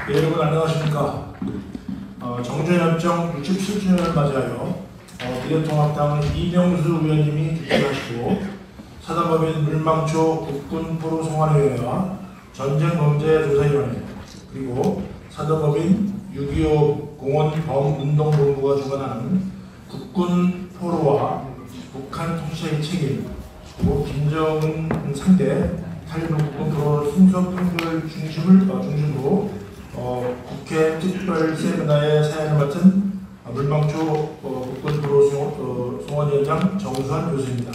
네, 여러분 안녕하십니까. 정전협정 67주년을 맞이하여 미래통합당은 이명수 의원님이 주최하시고 사단법인 물망초 국군포로 송환위원회와 전쟁범죄조사위원회 그리고 사단법인 6.25 공원범운동본부가 주관하는 국군포로와 북한 통치의 책임 그리고 김정은 상대 탈북국군포로 승소 판결 중심으로 국회 특별 세미나의 사연을 맡은 물망초 국군포로 송환위원장 정수환 교수입니다.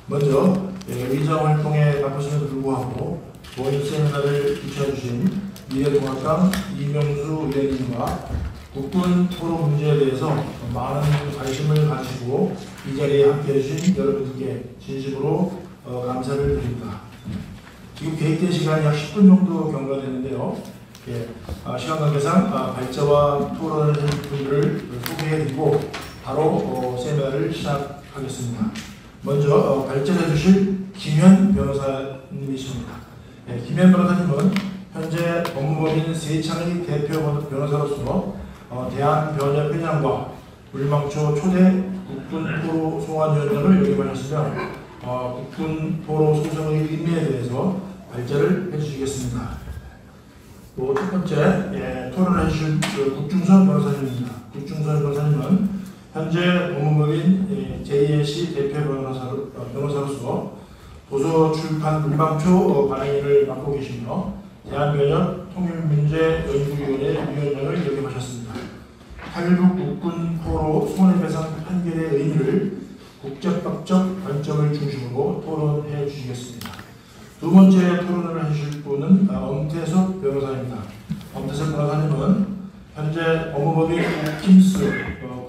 먼저 의장 활동에 바쁘심에도 불구하고 모임 세미나를 주최해 주신 미래통합당 이명수 의원님과 국군포로 문제에 대해서 많은 관심을 가지시고 이 자리에 함께해 주신 여러분들께 진심으로 감사를 드립니다. 지금 계획된 시간이 약 10분 정도 경과됐는데요. 시간 관계상 발제와 토론을 할 분들을 소개해드리고 바로 세미나를 시작하겠습니다. 먼저 발제를 해주실 김현 변호사님이십니다. 김현 변호사님은 현재 법무법인 세창의 대표 변호사로서 대한변협회장과 물망초 초대 국군포로 송환위원장을 역임하셨으며 국군포로 소송의 의미에 대해서 발제를 해주시겠습니다. 또 첫 번째 토론을 해주실 국중선 변호사님입니다. 국중선 변호사님은 현재 법무법인 JNC 대표 변호사로서 도서 출판 물망초 발행인을 맡고 계시며 대한변협 통일문제연구위원회 위원장을 역임하셨습니다. 탈북 국군포로 손해배상 판결의 의미를 국제법적 관점을 중심으로 토론해 주시겠습니다. 두 번째 토론을 해주실 분은 엄태섭 변호사입니다. 엄태섭 변호사님은 현재 법무법인 킴스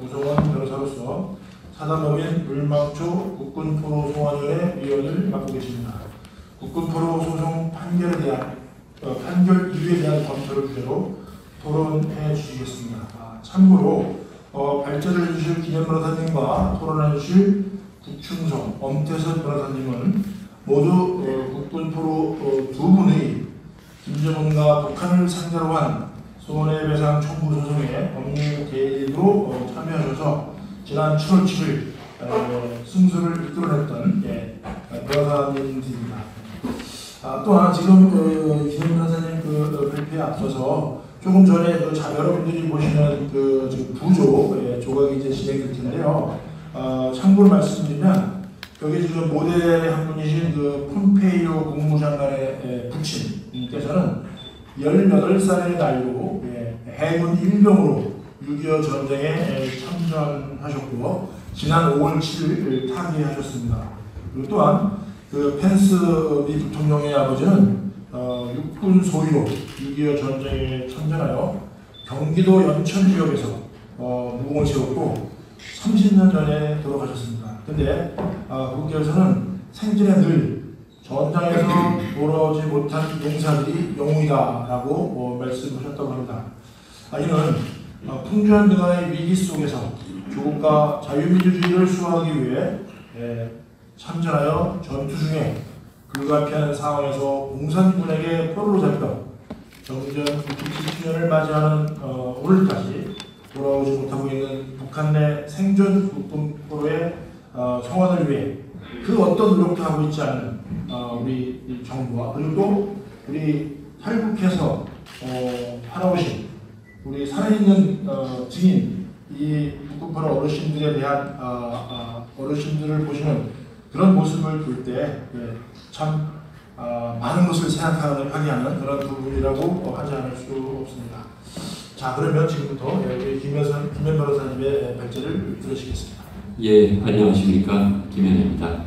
구성원 변호사로서 사단법인 물망초 국군포로 송환위원회 위원을 맡고 계십니다. 국군포로 소송 판결에 대한 판결 이유에 대한 검토를 주제로 토론해 주시겠습니다. 참고로 발제를 해주실 김현 변호사님과 토론해 주실 국충성 엄태섭 변호사님은 모두 국군포로 두 분의 김정은과 북한을 상대로 한 손해배상 청구 소송에 법률 대리인으로 참여하셔서 지난 7월 7일 승소를 이끌어냈던 변호사님들입니다. 또한 지금 김현 변호사님 발표에 앞서서 조금 전에 여러분들이 보시는 부조 조각이 이제 진행될 텐데요. 참고로 말씀드리면 여기 지금 모델 한 분이신 폼페이오 국무장관의 부친께서는 18살의 나이로 해군 일병으로 6.25 전쟁에 참전하셨고 지난 5월 7일 타계하셨습니다. 그리고 또한 펜스 미 부통령의 아버지는 육군 소위로 6.25 전쟁에 참전하여 경기도 연천 지역에서 무공을 세웠고 30년 전에 돌아가셨습니다. 근데 그분께서는 생전에 늘 전장에서 돌아오지 못한 용사들이 영웅이다라고 말씀하셨다고 합니다. 이는 풍주한 등한의 위기 속에서 조국과 자유민주주의를 수호하기 위해 참전하여 전투 중에 불가피한 상황에서 공산군에게 포로로 잡혀 정전 67주년을 맞이하는 오늘까지 돌아오지 못하고 있는 북한 내 생존 국군포로의 성환을 위해 그 어떤 노력도 하고 있지 않은 우리 정부와 그리고 또 우리 탈북해서 살아오신 우리 살아있는 증인 이 국군포로 어르신들에 대한 어르신들을 보시는 그런 모습을 볼 때 참 많은 것을 생각하게 하는 그런 부분이라고 하지 않을 수 없습니다. 자, 그러면 지금부터 우리 김현 변호사님의 발제를 들으시겠습니다. 예, 안녕하십니까. 김현입니다.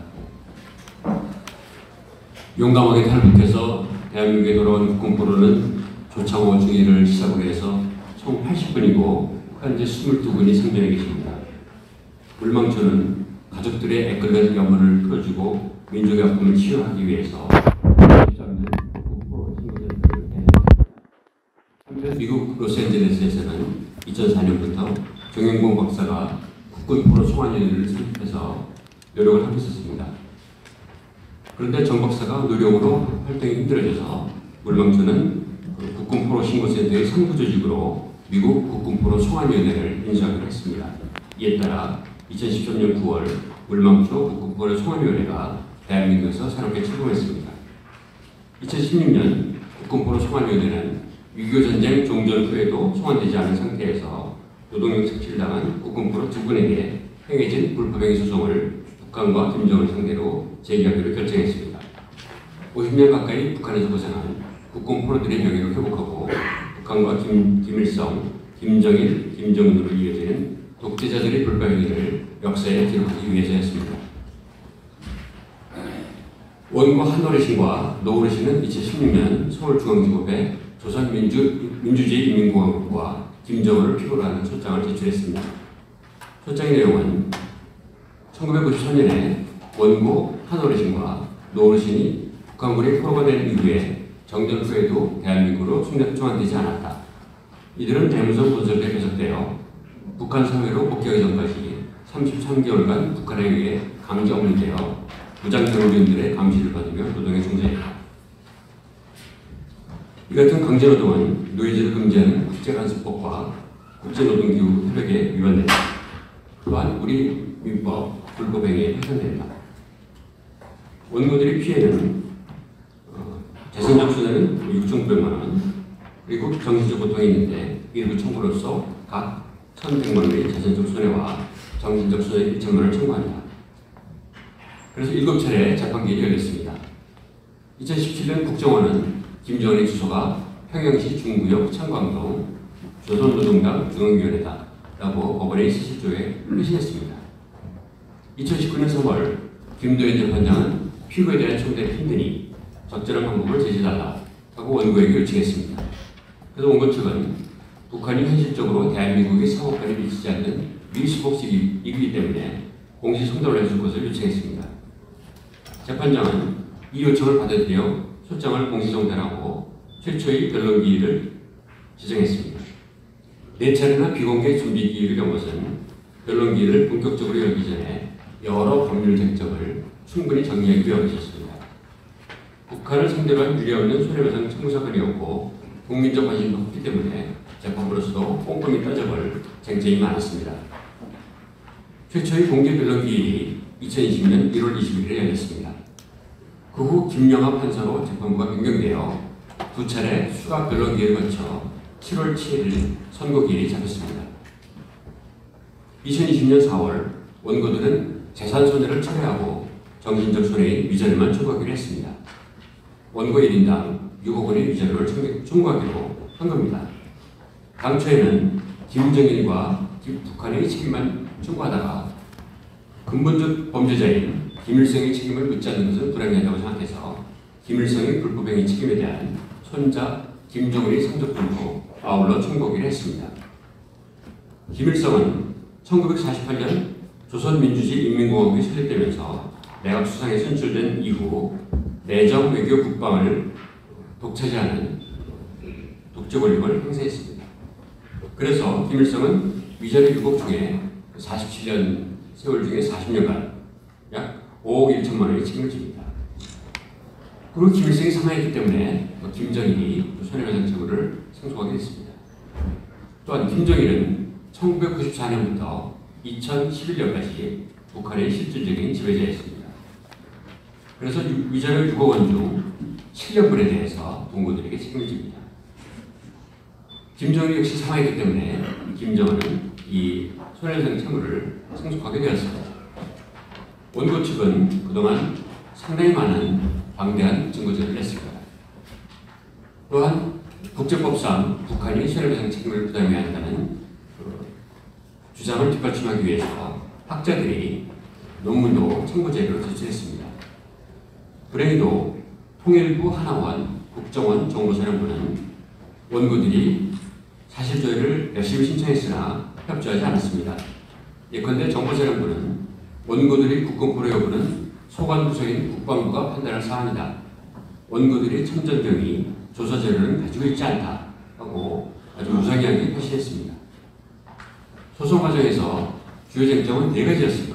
용감하게 탈북해서 대한민국에 돌아온 국군포로는 조창호 중위를 시작으로 해서 총 80분이고 현재 22분이 생존해 계십니다. 물망초는 가족들의 애끓는 염원을 풀어주고 민족의 아픔을 치유하기 위해서 미국 로스앤젤레스에서는 2004년부터 정영공 박사가 국군포로 송환위원회를 설립해서 노력을 하고 있었습니다. 그런데 정 박사가 노령으로 활동이 힘들어져서 물망초는 국군포로 신고센터의 상부 조직으로 미국 국군포로 송환위원회를 인수하기로 했습니다. 이에 따라 2013년 9월 물망초 국군포로 송환위원회가 대한민국에서 새롭게 출범했습니다. 2016년 국군포로 송환위원회는 6.25 전쟁 종전 후에도 송환되지 않은 상태에서 노동력 착취를 당한 국군포로 두 분에게 행해진 불법행위 소송을 북한과 김정을 상대로 제기하기로 결정했습니다. 50년 가까이 북한에서 벗어난 국군포로들의 명예를 회복하고 북한과 김일성, 김정일, 김정은으로 이어지는 독재자들의 불법행위를 역사에 기록하기 위해서였습니다. 원고 한어르신과 노어르신은 2016년 서울중앙지법에 조선민주주의인민공화국과 김정은을 필요로 하는 소장을 제출했습니다. 소장의 내용은 1993년에 원고 한어르신과 노어르신이 북한군이 포로가 된 이후에 정전 후에도 대한민국으로 송환되지 않았다. 이들은 대무선 본설에 배석되어 북한 사회로 복귀하기 전까지 33개월간 북한에 의해 강제 억류되어 무장병력들의 감시를 받으며 노동에 종사했다. 이 같은 강제노동은 노예제를 금지하는 국제간섭법과 국제노동기구 협약에 위반된다. 또한 우리 민법 불법행위에 해당된다. 원고들의 피해는 재산적 손해는 6,900만 원, 그리고 정신적 고통이 있는데 일부 청구로서 각 1,100만 원의 재산적 손해와 정신적 손해 1,000만 원을 청구한다. 그래서 7차례 재판기일이 열렸습니다. 2017년 국정원은 김정은의 주소가 평양시 중구역 청광동 조선노동당 중앙위원회다라고 법원의 시실조에 표시했습니다. 2019년 3월 김도현 재판장은 피고에 대한 총대를 힘드니 적절한 방법을 제시해달라 하고 원고에게 요청했습니다. 그래서 원고 측은 북한이 현실적으로 대한민국의 상호간에 미치지 않는 미수복식이기 때문에 공시 송달을 해줄 것을 요청했습니다. 재판장은 이 요청을 받아들여 소장을 공시 송달하고 최초의 변론 기일을 지정했습니다. 4차례나 비공개 준비 기일을 연 것은 변론 기일을 본격적으로 열기 전에 여러 법률 쟁점을 충분히 정리하기 위함이었습니다. 북한을 상대로 한 유례없는 손해배상 청구 사건이었고 국민적 관심도 컸기 때문에 재판부로서도 꼼꼼히 따져볼 쟁점이 많았습니다. 최초의 공개 변론 기일이 2020년 1월 21일에 열렸습니다. 그 후 김영하 판사로 재판부가 변경되어 2차례 수락 변론 기일을 거쳐 7월 7일 선고 기일이 잡혔습니다. 2020년 4월 원고들은 재산 손해를 철회하고 정신적 손해인 위자료만 청구하기로 했습니다. 원고 1인당 6억 원의 위자료를 청구하기로 한 겁니다. 당초에는 김정일과 북한의 책임만 청구하다가 근본적 범죄자인 김일성의 책임을 묻지 않는 것은 불합리하다고 생각해서 김일성의 불법행위 책임에 대한 손자 김정은의 상속분도 아울러 청구하기로 했습니다. 김일성은 1948년 조선민주주의인민공화국이 설립되면서 내각 수상에 선출된 이후 내정 외교 국방을 독차지하는 독재 권력을 행사했습니다. 그래서 김일성은 위자료 6억 중에 47년 세월 중에 40년간 약 5억 1천만 원의 책임을 집니다. 그리고 김일성이 사망했기 때문에 김정일이 손해배상 청구를 상소하게 됐습니다. 또한 김정일은 1994년부터 2011년까지 북한의 실질적인 지배자였습니다. 그래서 위자료 6억 원 중 7년분에 대해서 동고들에게 책임을 집니다. 김정일 역시 사망했기 때문에 김정은은 이 손해배상 청구를 상속하게 되었습니다. 원고 측은 그동안 상당히 많은 방대한 증거제를 냈습니다. 또한 국제법상 북한이 손해배상 책임을 부담해야 한다는 주장을 뒷받침하기 위해서 학자들이 논문도 청구제로 제출했습니다. 불행히도 통일부 하나원 국정원 정보사령부는 원고들이 사실조회를 열심히 신청했으나 협조하지 않았습니다. 예컨대 정보사령부는 원고들이 국군포로 여부는 소관부서인 국방부가 판단할 사안이다. 원고들이 참전병이 조사 자료는 가지고 있지 않다 하고 아주 무상하게 표시했습니다. 소송 과정에서 주요 쟁점은 4가지였습니다.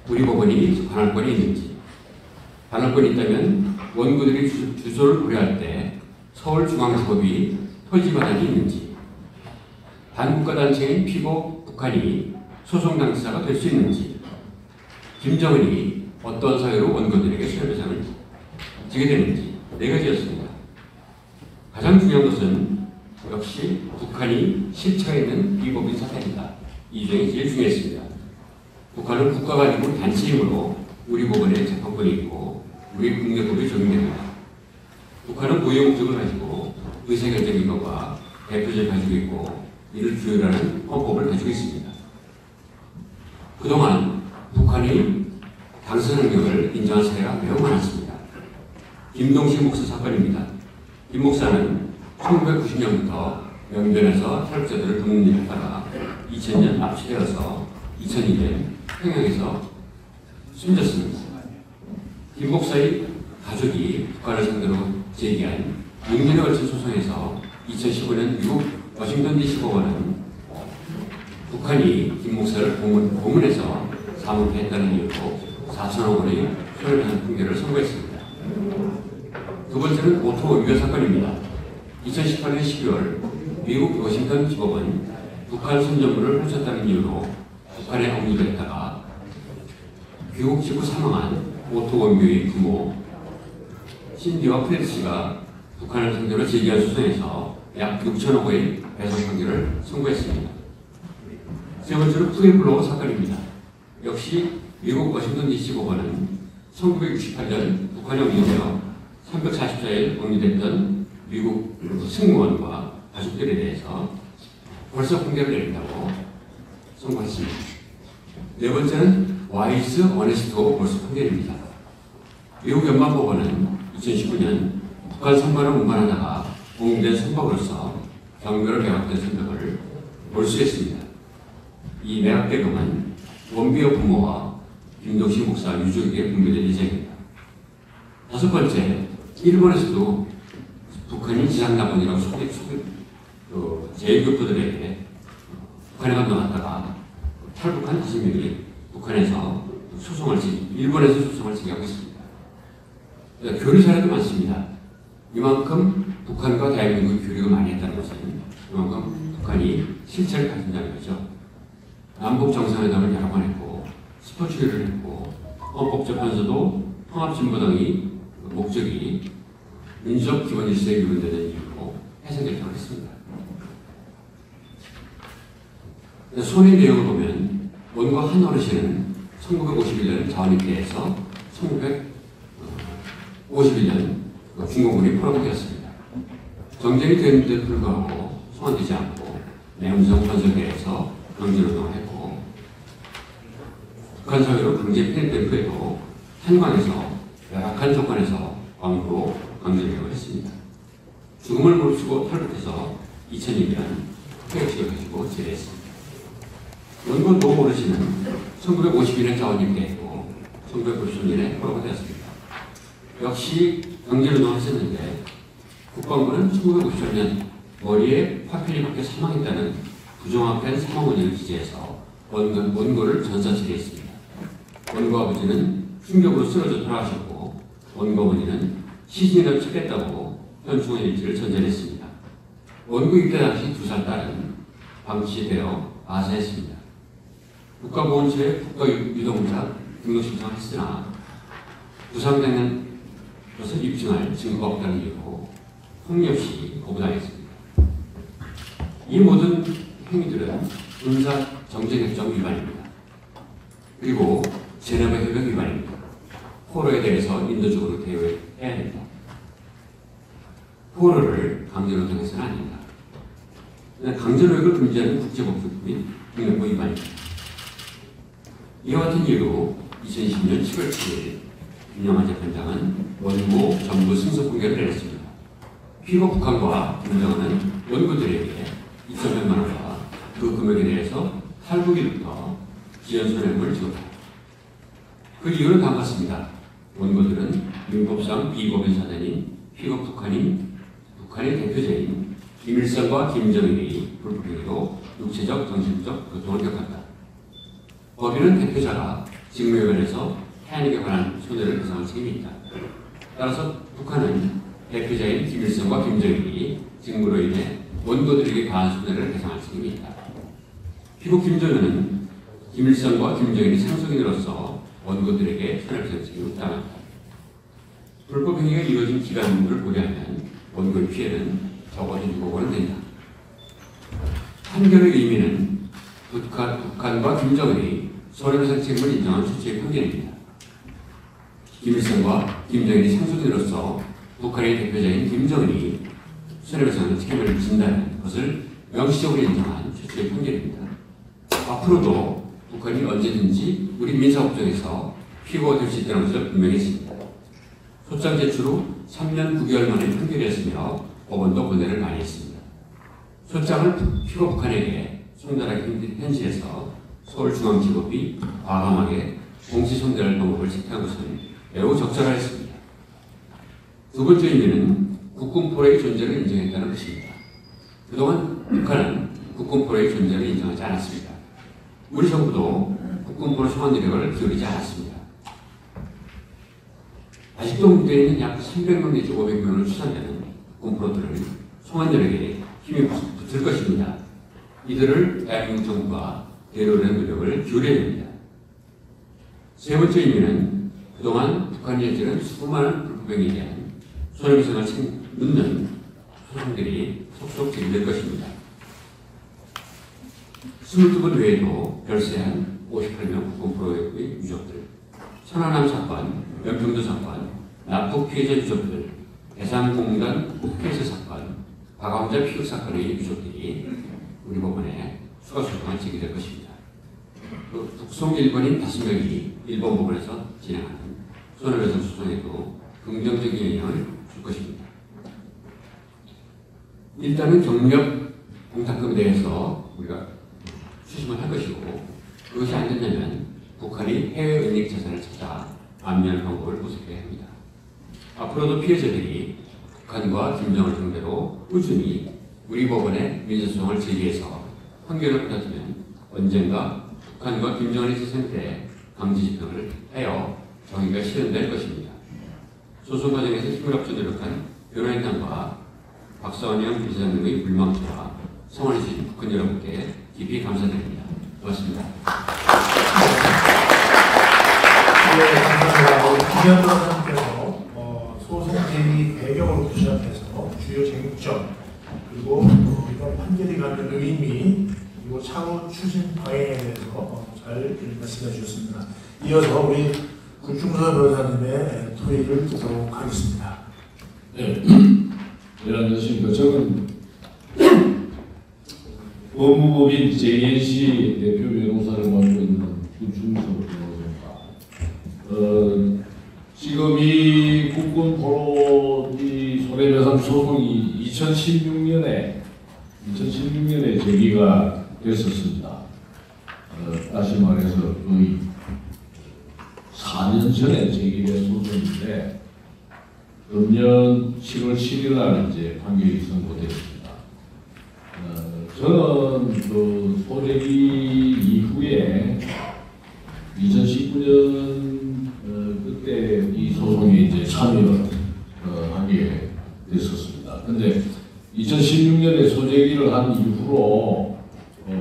우리 법원이 관할권이 있는지, 관할권이 있다면 원고들이 주소를 고려할 때 서울중앙지법이 토지 권한이 있는지, 반국가단체인 피고 북한이 소송 당사자가 될 수 있는지, 김정은이 어떤 사유로 원고들에게 손해배상을 지게 되는지 네 가지였습니다. 가장 중요한 것은 역시 북한이 실체가 있는 비법인 사태입니다. 이 중에 제일 중요했습니다. 북한은 국가가 아니고 단체이므로 우리 법원에 재판권이 있고 우리 국내법이 적용됩니다. 북한은 고유 목적을 가지고 의사결정 기관과 대표제를 가지고 있고 이를 규율하는 헌법을 가지고 있습니다. 그동안 북한이 당선 능력을 인정한 사례가 매우 많았습니다. 김동식 목사 사건입니다. 김 목사는 1990년부터 면변에서 탈북자들을 돕는 일을 하다가 2000년 납치되어서 2002년 평양에서 숨졌습니다. 김 목사의 가족이 북한을 상대로 제기한 6년에 걸친 소송에서 2015년 미국 워싱턴 DC 법원은 북한이 김 목사를 고문해서 사망케 했다는 이유로 4천억 원의 손해배상 판결을 선고했습니다. 두 번째는 오토 원규 사건입니다. 2018년 12월 미국 워싱턴 지법은 북한 선전물을 훔쳤다는 이유로 북한에 억류됐다가 귀국 직후 사망한 오토 원규의 부모 신디와 프레드 씨가 북한을 상대로 제기한 소송에서 약 6천억 원의 배상 판결을 선고했습니다. 세 번째는 푸에블로 사건입니다. 역시 미국 워싱턴 DC 법원은 1968년 북한에 억류되어 344일 억류됐던 미국 승무원과 가족들에 대해서 벌써 판결을 내린다고 선고했습니다. 네 번째는 와이즈 어네스토 벌써 판결입니다. 미국 연방법원은 2019년 북한 선박을 운반하다가 공된 선박으로서 경매로 매각된 선박을 몰수했습니다. 이 매각 대금은 원비어 부모와 김동식 목사 유족에게 분배될 예정입니다. 다섯 번째, 일본에서도 북한이 지상낙원이라고 제일교포들에게 북한에 건너갔다가 탈북한 5명이 북한에서 일본에서 소송을 제기하고 있습니다. 교류 사례도 많습니다. 이만큼 북한과 대한민국이 교류가 많이 했다는 것은 이만큼 북한이 실체를 가진다는 거죠. 남북 정상회담을 여러 번 했고 스포츠를 했고 헌법재판소도 통합진보당이 목적이 민주적 기본 질서에 위반되는 이유로 해석 결정을 했습니다. 손의 내용을 보면 원고 한 어르신은 1951년 자원입대에서 1951년 중공군이 포로되었습니다. 정전이 되는데도 불구하고 소환되지 않고 내음성 건설계에서 강제노동을 했고 북한 사회로 강제 편입된 후에도 한강에서 열악한 조건에서 광부로 강제노동을 했습니다. 죽음을 몰수고 탈북해서 2002년 퇴역식을 가지고 제대했습니다. 원고 노 어르신은 1952년 자원입대했고 1990년에 포로가 되었습니다. 역시 강제노동을 했었는데 국방부는 1953년 머리에 화편이 박혀 사망했다는 부정확한 사망 원인을 기재해서 원고를 전사 처리했습니다. 원고 아버지는 충격으로 쓰러져 돌아가셨고 원고 어머니는 시신이라도 찾겠다고 현충원 일지를 전달했습니다. 원고 입대 당시 2살 딸은 방치되어 아사했습니다. 국가보훈처에 국가유동자 등록 신청을 했으나 부상되는 것을 입증할 증거가 없다는 이유로 폭력시 거부당했습니다. 이 모든 행위들은 군사 정전협정 위반입니다. 그리고 제네바 협약 위반입니다. 포로에 대해서 인도적으로 대우해야 됩니다. 포로를 강제노동해서는 안 됩니다. 강제노역을 금지하는 국제법규 및 국내법 위반입니다. 이와 같은 이유로 2020년 7월 7일 윤영환 재판장은 원고 전부 승소 판결을 내렸습니다. 피고 북한과 김정은은 원고들에게 2,100만 원과 그 금액에 대해서 탈북일부터 지연손해금을 지급합니다. 그 이유는 다음과 같습니다. 원고들은 민법상 비법인 사단인 피고 북한의 대표자인 김일성과 김정일이 불법행위로 육체적, 정신적 고통을 겪었다. 법인은 대표자가 직무에 관해서 해안에 관한 손해를 배상할 책임이 있다. 따라서 북한은 대표자인 김일성과 김정일이 직무로 인해 원고들에게 과한 손해를 배상할 책임이 있다. 피고 김정은은 김일성과 김정일이 상속인으로서 원고들에게 손해배상 책임을 부담한다. 불법 행위가 이루어진 기간을 고려하면 원고의 피해는 적어도 6억 원은 된다. 판결의 의미는 북한과 김정은이 손해배상 책임을 인정한 최초의 판결입니다. 김일성과 김정일이 상속인으로서 북한의 대표자인 김정은이 손해배상 책임을 진다는 것을 명시적으로 인정한 최초의 판결입니다. 앞으로도 북한이 언제든지 우리 민사법정에서 피고가 될 수 있다는 것을 분명히 했습니다. 소장 제출 후 3년 9개월 만에 판결이었으며 법원도 고뇌를 많이 했습니다. 소장을 피고 북한에게 송달하기 힘든 현실에서 서울중앙지법이 과감하게 공시 송달할 방법을 택한 것은 매우 적절하였습니다. 두 번째 의미는 국군포로의 존재를 인정했다는 것입니다. 그동안 북한은 국군포로의 존재를 인정하지 않았습니다. 우리 정부도 국군포로 송환 노력을 기울이지 않았습니다. 아직도 문제에 있는 약 300명 내지 500명을 추산되는 국군포로들을 송환 노력에 힘이 붙을 것입니다. 이들을 대한민국 정부가 대로하는 노력을 기울여야 됩니다. 세 번째 의미는 그동안 북한이 저지른 수많은 불법행위에 대한 손해배상을 묻는 소송들이 속속 제기될 것입니다. 22건 외에도 별세한 58명 국군포로의 유족들, 천안함 사건, 연평도 사건, 납북 피해자 유족들, 대상공단 폐쇄 사건, 박아원자 피격 사건의 유족들이 우리 법원에 추가 소송을 제기될 것입니다. 북송 일본인 5명이 일본 법원에서 진행하는 손해배상 소송에도 긍정적인 영향을 줄 것입니다. 일단은 경력 공탁금에 대해서 우리가 추심을 할 것이고, 그것이 안 된다면 북한이 해외 은닉 자산을 찾아 안면할 방법을 모색해야 합니다. 앞으로도 피해자들이 북한과 김정을 상대로 꾸준히 우리 법원에 민사소송을 제기해서 판결을 받았으면 언젠가 북한과 김정은의 재산에 강제집행을 하여 정의가 실현될 것입니다. 소송 과정에서 힘을 합쳐 노력한 변호인단과 박사원영 이사장님의 불망초와 성원해주신 북한 여러분께 깊이 감사드립니다. 고맙습니다. 네, 감사합니다. 김현도 선생님께서 소송 제기 배경으로 시작해서 주요 쟁점, 그리고 이번 판결이 갖는 의미, 그리고 차후 추진 방향에 대해서 잘 말씀해 주셨습니다. 이어서 우리 구충서 변호사님의 토의를 듣도록 하겠습니다. 네, 안녕하십니까. 저는 법무법인 JNC 대표 변호사를 맡고 있는 구충서 변호사입니다. 지금 이 국군 포로 손해배상 소송이 2016년에 제기가 됐었습니다. 다시 말해서 거의 4년 전에 제기된 소송인데 금년 7월 7일 날 이제 판결이 선고됐습니다. 저는 그 소재기 이후에 2019년 그때 이 소송에 이제 참여하게 됐었습니다. 근데 2016년에 소재기를 한 이후로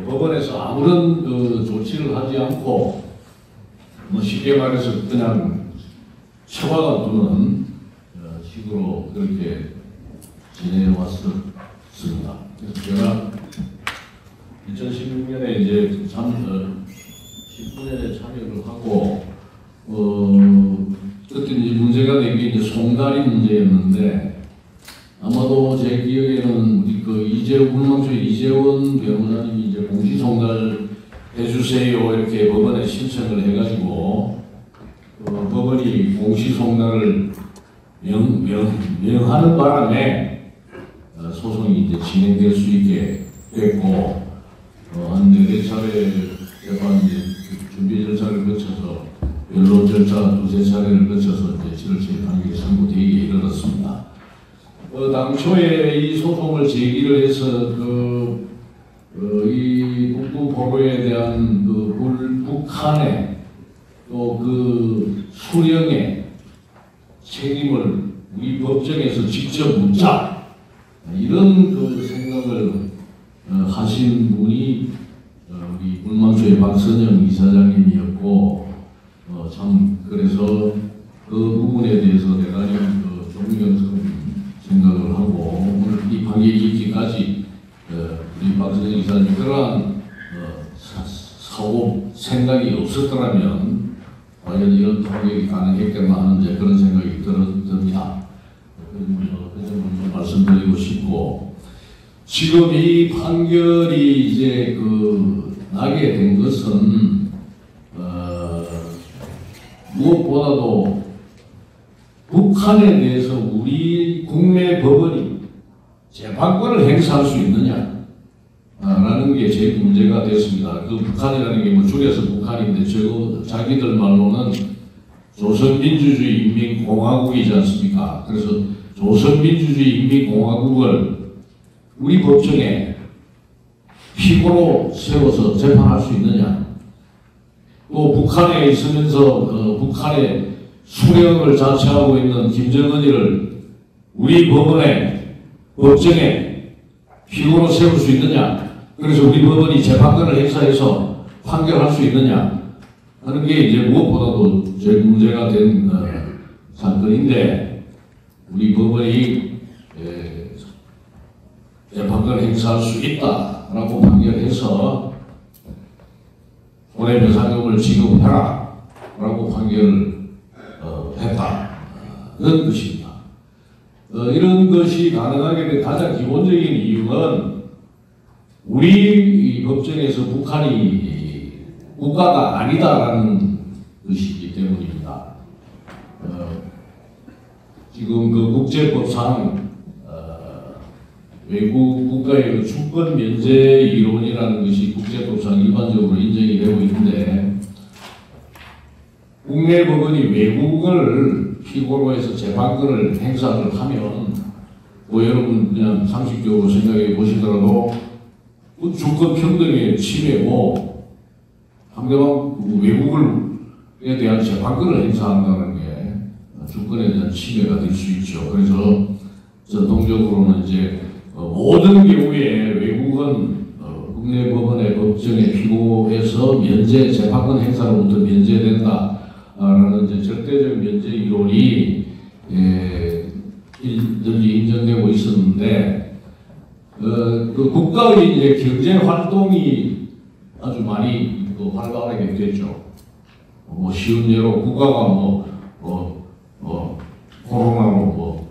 법원에서 아무런 조치를 하지 않고 쉽게 말해서 그냥 처박아 두는 식으로 그렇게 진행해 왔습니다. 그래서 제가 2016년에 이제 19년에 참여를 하고 그때 이제 문제가 된 게 이제 송달이 문제였는데 아마도 제 기억에는 우리 그 이재원 변호사님이 이제 공시 송달 해주세요 이렇게 법원에 신청을 해가지고 법원이 공시 송달을 명하는 바람에 소송이 이제 진행될 수 있게 됐고 한 4차례 재판 준비 절차를 거쳐서 변론 절차 2~3차례를 거쳐서 이제 7월 7일 판결이 선고되기에 이르렀습니다. 당초에 이 소송을 제기를 해서 이 국군 포로에 대한 북한의 또 그 수령의 책임을 우리 법정에서 직접 묻자 이런 그 생각을 하신 분이 우리 물망초의 박선영 이사장님이었고 참 그래서 그 부분에 대해서 대단히 존경스러운 생각을 하고 오늘 이 판결이 있기까지 우리 박선영 이사장님 그러한 사고 생각이 없었더라면 과연 이런 판결이 가능했겠나 하는 그런 생각이 듭니다. 그 점을 좀 말씀드리고 싶고 지금 이 판결이 이제 나게 된 것은 무엇보다도 북한에 대해서 우리 국내 법원이 재판권을 행사할 수 있느냐 라는 게 제일 문제가 됐습니다. 그 북한이라는 게 뭐 줄여서 북한인데 자기들 말로는 조선민주주의 인민공화국이지 않습니까? 그래서 조선민주주의 인민공화국을 우리 법정에 피고로 세워서 재판할 수 있느냐? 또 북한에 있으면서 북한의 수령을 자처하고 있는 김정은이를 우리 법정에 피고로 세울 수 있느냐? 그래서 우리 법원이 재판권을 행사해서 판결할 수 있느냐? 하는 게 이제 무엇보다도 제일 문제가 된 사건인데 우리 법원이 재판권을 행사할 수 있다라고 판결해서 손해배상금을 지급해라 라고 판결을 했다. 그런 것입니다. 이런 것이 가능하게 된 가장 기본적인 이유는 우리 법정에서 북한이 국가가 아니다라는 것이기 때문입니다. 지금 그 국제법상 외국 국가의 주권 면제 이론이라는 것이 국제법상 일반적으로 인정이 되고 있는데 국내 법원이 외국을 피고로 해서 재판권을 행사를 하면 뭐 여러분 그냥 상식적으로 생각해 보시더라도 주권 평등의 침해고 상대방 외국에 대한 재판권을 행사한다는 게 주권에 대한 침해가 될 수 있죠. 그래서 전통적으로는 이제 모든 경우에 외국은 국내 법원의 법정에 피고해서 재판권 행사로부터 면제된다라는 이제 절대적 면제 이론이 늘 인정되고 있었는데 그 국가의 이제 경제 활동이 아주 많이 활발하게 됐죠. 뭐 쉬운 예로 국가가 코로나로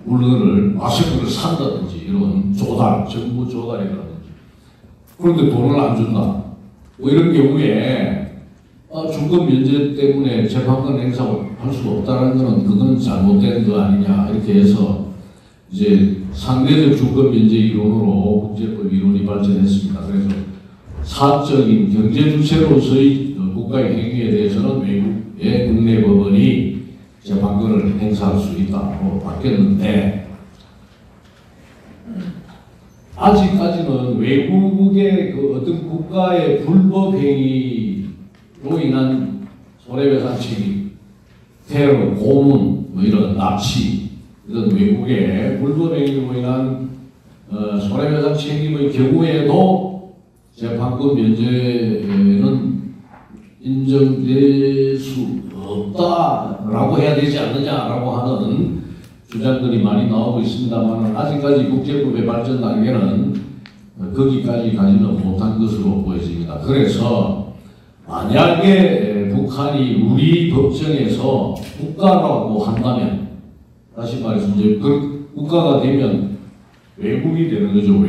물건을 마스크를 산다든지 이런 정부 조달이라든지 그런데 돈을 안 준다. 뭐 이런 경우에 주권 면제 때문에 재판권 행사를 할 수가 없다는 것은 그건 잘못된 거 아니냐 이렇게 해서 이제 상대적 주권 면제 이론으로 국제법 이론이 발전했습니다. 그래서 사적인 경제 주체로서의 국가의 행위에 대해서는 외국의 국내 법원이 재판권을 행사할 수 있다고 바뀌었는데 아직까지는 외국의 어떤 국가의 불법 행위로 인한 손해배상 책임, 테러, 고문, 이런 납치 이런 외국의 불법 행위로 인한 손해배상 책임의 경우에도 재판권 면제는 인정될 수 없다라고 해야 되지 않느냐라고 하는 주장들이 많이 나오고 있습니다만 아직까지 국제법의 발전 단계는 거기까지 가지는 못한 것으로 보여집니다. 그래서 만약에 북한이 우리 법정에서 국가라고 한다면 다시 말해서 이제 그 국가가 되면 외국이 되는 거죠.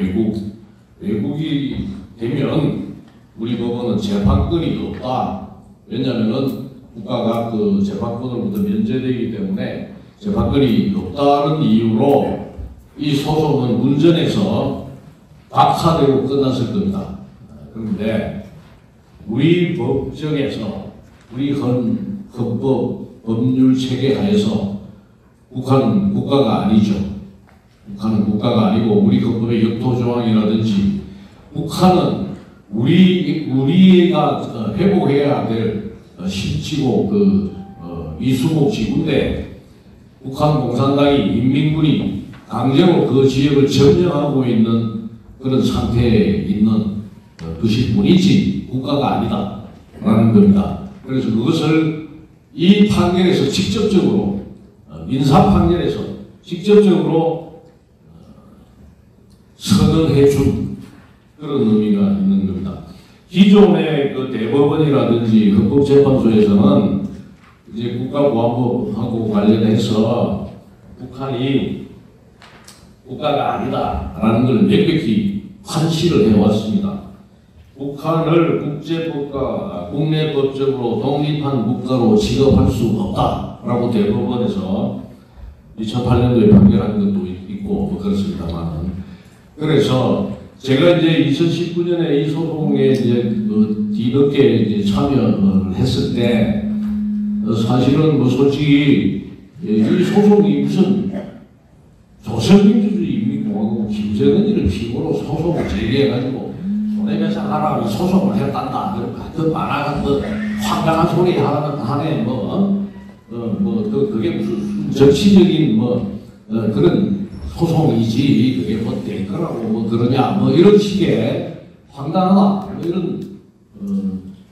외국이 되면 우리 법원은 재판권이 없다. 왜냐하면 국가가 그 재판권으로부터 면제되기 때문에 재판권이 없다는 이유로 이 소송은 문전에서 박하되고 끝났을 겁니다. 그런데 우리 법정에서 우리 헌법 법률 체계 하에서 북한은 국가가 아니죠. 북한은 국가가 아니고 우리 헌법의 역토조항이라든지 북한은 우리가 회복해야 될 신치고 이수목 지구인데 북한 공산당이 인민군이 강제로 그 지역을 점령하고 있는 그런 상태에 있는 것일 뿐이지 국가가 아니다라는 겁니다. 그래서 그것을 이 판결에서 직접적으로 민사 판결에서 직접적으로 선언해 준 그런 의미가 있는 겁니다. 기존의 그 대법원이라든지 헌법재판소에서는 이제 국가보안법하고 관련해서 북한이 국가가 아니다라는 걸 명백히 판시를 해왔습니다. 북한을 국제법과 국내법적으로 독립한 국가로 취급할 수 없다라고 대법원에서 2008년도에 판결한 것도 있고 뭐 그렇습니다만, 그래서 제가 이제 2019년에 이 소송에 이제 뒤늦게 이제 참여를 했을 때 사실은 뭐 솔직히 이 소송이 무슨 조선민주주의 인민공화국 김정은이를 피고로 소송을 제기해가지고 손해배상하라 소송을 했단다. 그 만화가 뭐 황당한 소리 하네 그게 무슨 정치적인 그런 소송이지 그게 뭐 될 거라고 뭐 그러냐 뭐 이런 식의 황당하다 뭐 이런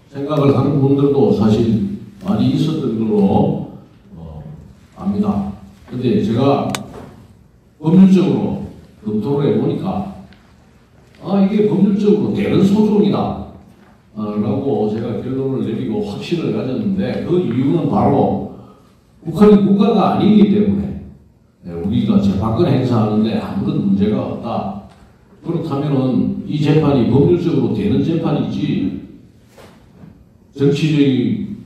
생각을 하는 분들도 사실 많이 있었던 걸로 압니다. 근데 제가 법률적으로 검토를 해보니까 이게 법률적으로 되는 소송이다 라고 제가 결론을 내리고 확신을 가졌는데, 그 이유는 바로 북한이 국가가 아니기 때문에 우리가 재판권 행사하는데 아무런 문제가 없다. 그렇다면은 이 재판이 법률적으로 되는 재판이지 정치적인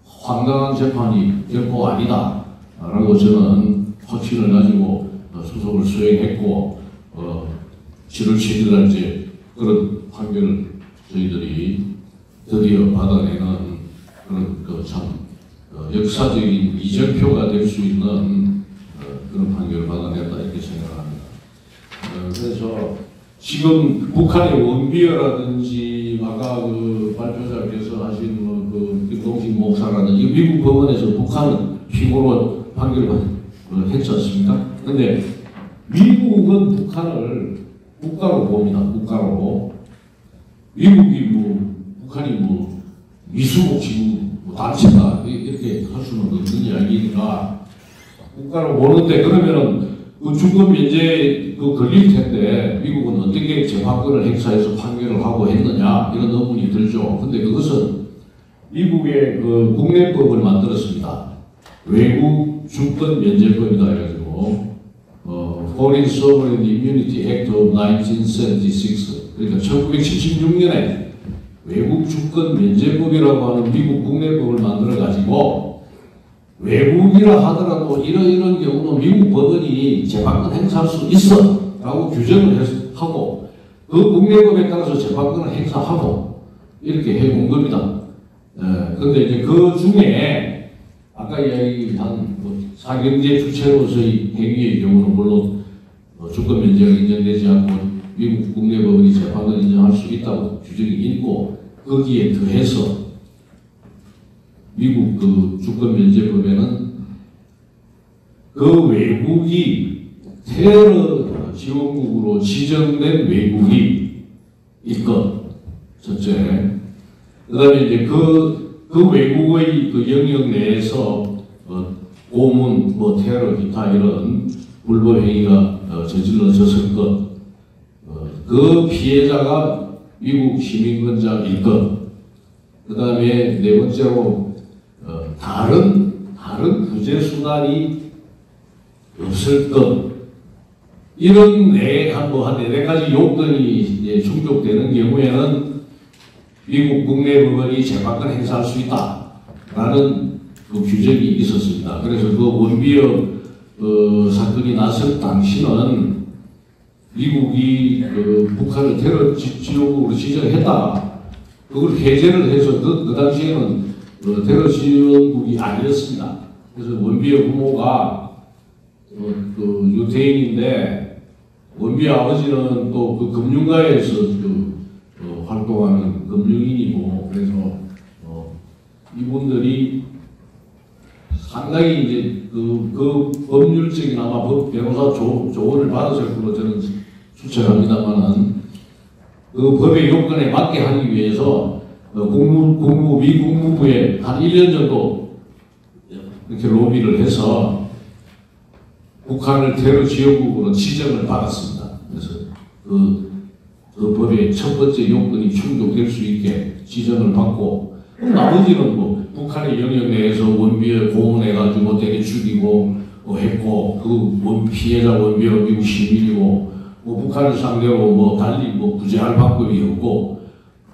황당한 재판이 결코 아니다 라고 저는 확신을 가지고 소송을 수행했고 7월 7일 날 이제 그런 판결을 저희들이 드디어 받아내는 그런 참 역사적인 이정표가 될 수 있는 그런 판결을 받아냈다 이렇게 생각합니다. 그래서 지금 북한의 원비어라든지 아까 그 발표자께서 하신 그 김동식 목사라든지 미국 법원에서 북한은 피고로 판결을 했지 않습니까? 근데 미국은 북한을 국가로 봅니다. 국가로. 미국이 북한이 미수복지국 단체다 이렇게 할 수는 없는 이야기니까 국가로 보는데, 그러면은 그 주권 면제 걸릴 텐데 미국은 어떻게 재판권을 행사해서 판결을 하고 했느냐 이런 의문이 들죠. 근데 그것은 미국의 그 국내법을 만들었습니다. 외국 주권 면제법이다 해가지고 Foreign Sovereign Immunity Act of 1976, 그러니까 1976년에 외국 주권 면제법이라고 하는 미국 국내법을 만들어 가지고 외국이라 하더라도 이런 경우는 미국 법원이 재판권 행사할 수 있어 라고 규정을 하고 그 국내법에 따라서 재판권을 행사하고 이렇게 해온 겁니다. 근데 이제 그 중에 아까 이야기한 사경제 주체로서의 행위의 경우는 물론 주권 면제가 인정되지 않고 미국 국내법원이 재판을 인정할 수 있다고 규정이 있고, 거기에 더해서 미국 그 주권 면제법에는 그 외국이 테러 지원국으로 지정된 외국이 있건 첫째, 그다음에 이제 그 외국의 그 영역 내에서 고문, 테러, 기타 이런 불법 행위가 저질러졌을 것, 그 피해자가 미국 시민권자일 것, 그 다음에 네 번째로 다른 구제 수단이 없을 것, 이런 한 네 가지 요건이 이제 충족되는 경우에는 미국 국내법원이 재판권 행사할 수 있다라는 그 규정이 있었습니다. 그래서 그 원비어 사건이 났을 당시는 미국이 북한을 테러 지역으로 지정했다. 그걸 해제를 해서 그 당시에는 테러 지역국이 아니었습니다. 그래서 원비어 부모가 유태인인데 원비어 아버지는 또 그 금융가에서 활동하는 금융인이고, 그래서 이분들이 상당히 이제 그 법률적인 아마 변호사 조언을 받았을 걸로 저는 추측합니다만은 그 법의 요건에 맞게 하기 위해서 미 국무부에 한 1년 정도 이렇게 로비를 해서 북한을 테러 지역국으로 지정을 받았습니다. 그래서 그 법의 첫 번째 요건이 충족될 수 있게 지정을 받고 나머지는 뭐 북한의 영역 내에서 원비를 고문해가지고 때려 죽이고 했고 그 피해자 원비가 미국 시민이고 뭐 북한을 상대로 뭐 달리 뭐 구제할 방법이 없고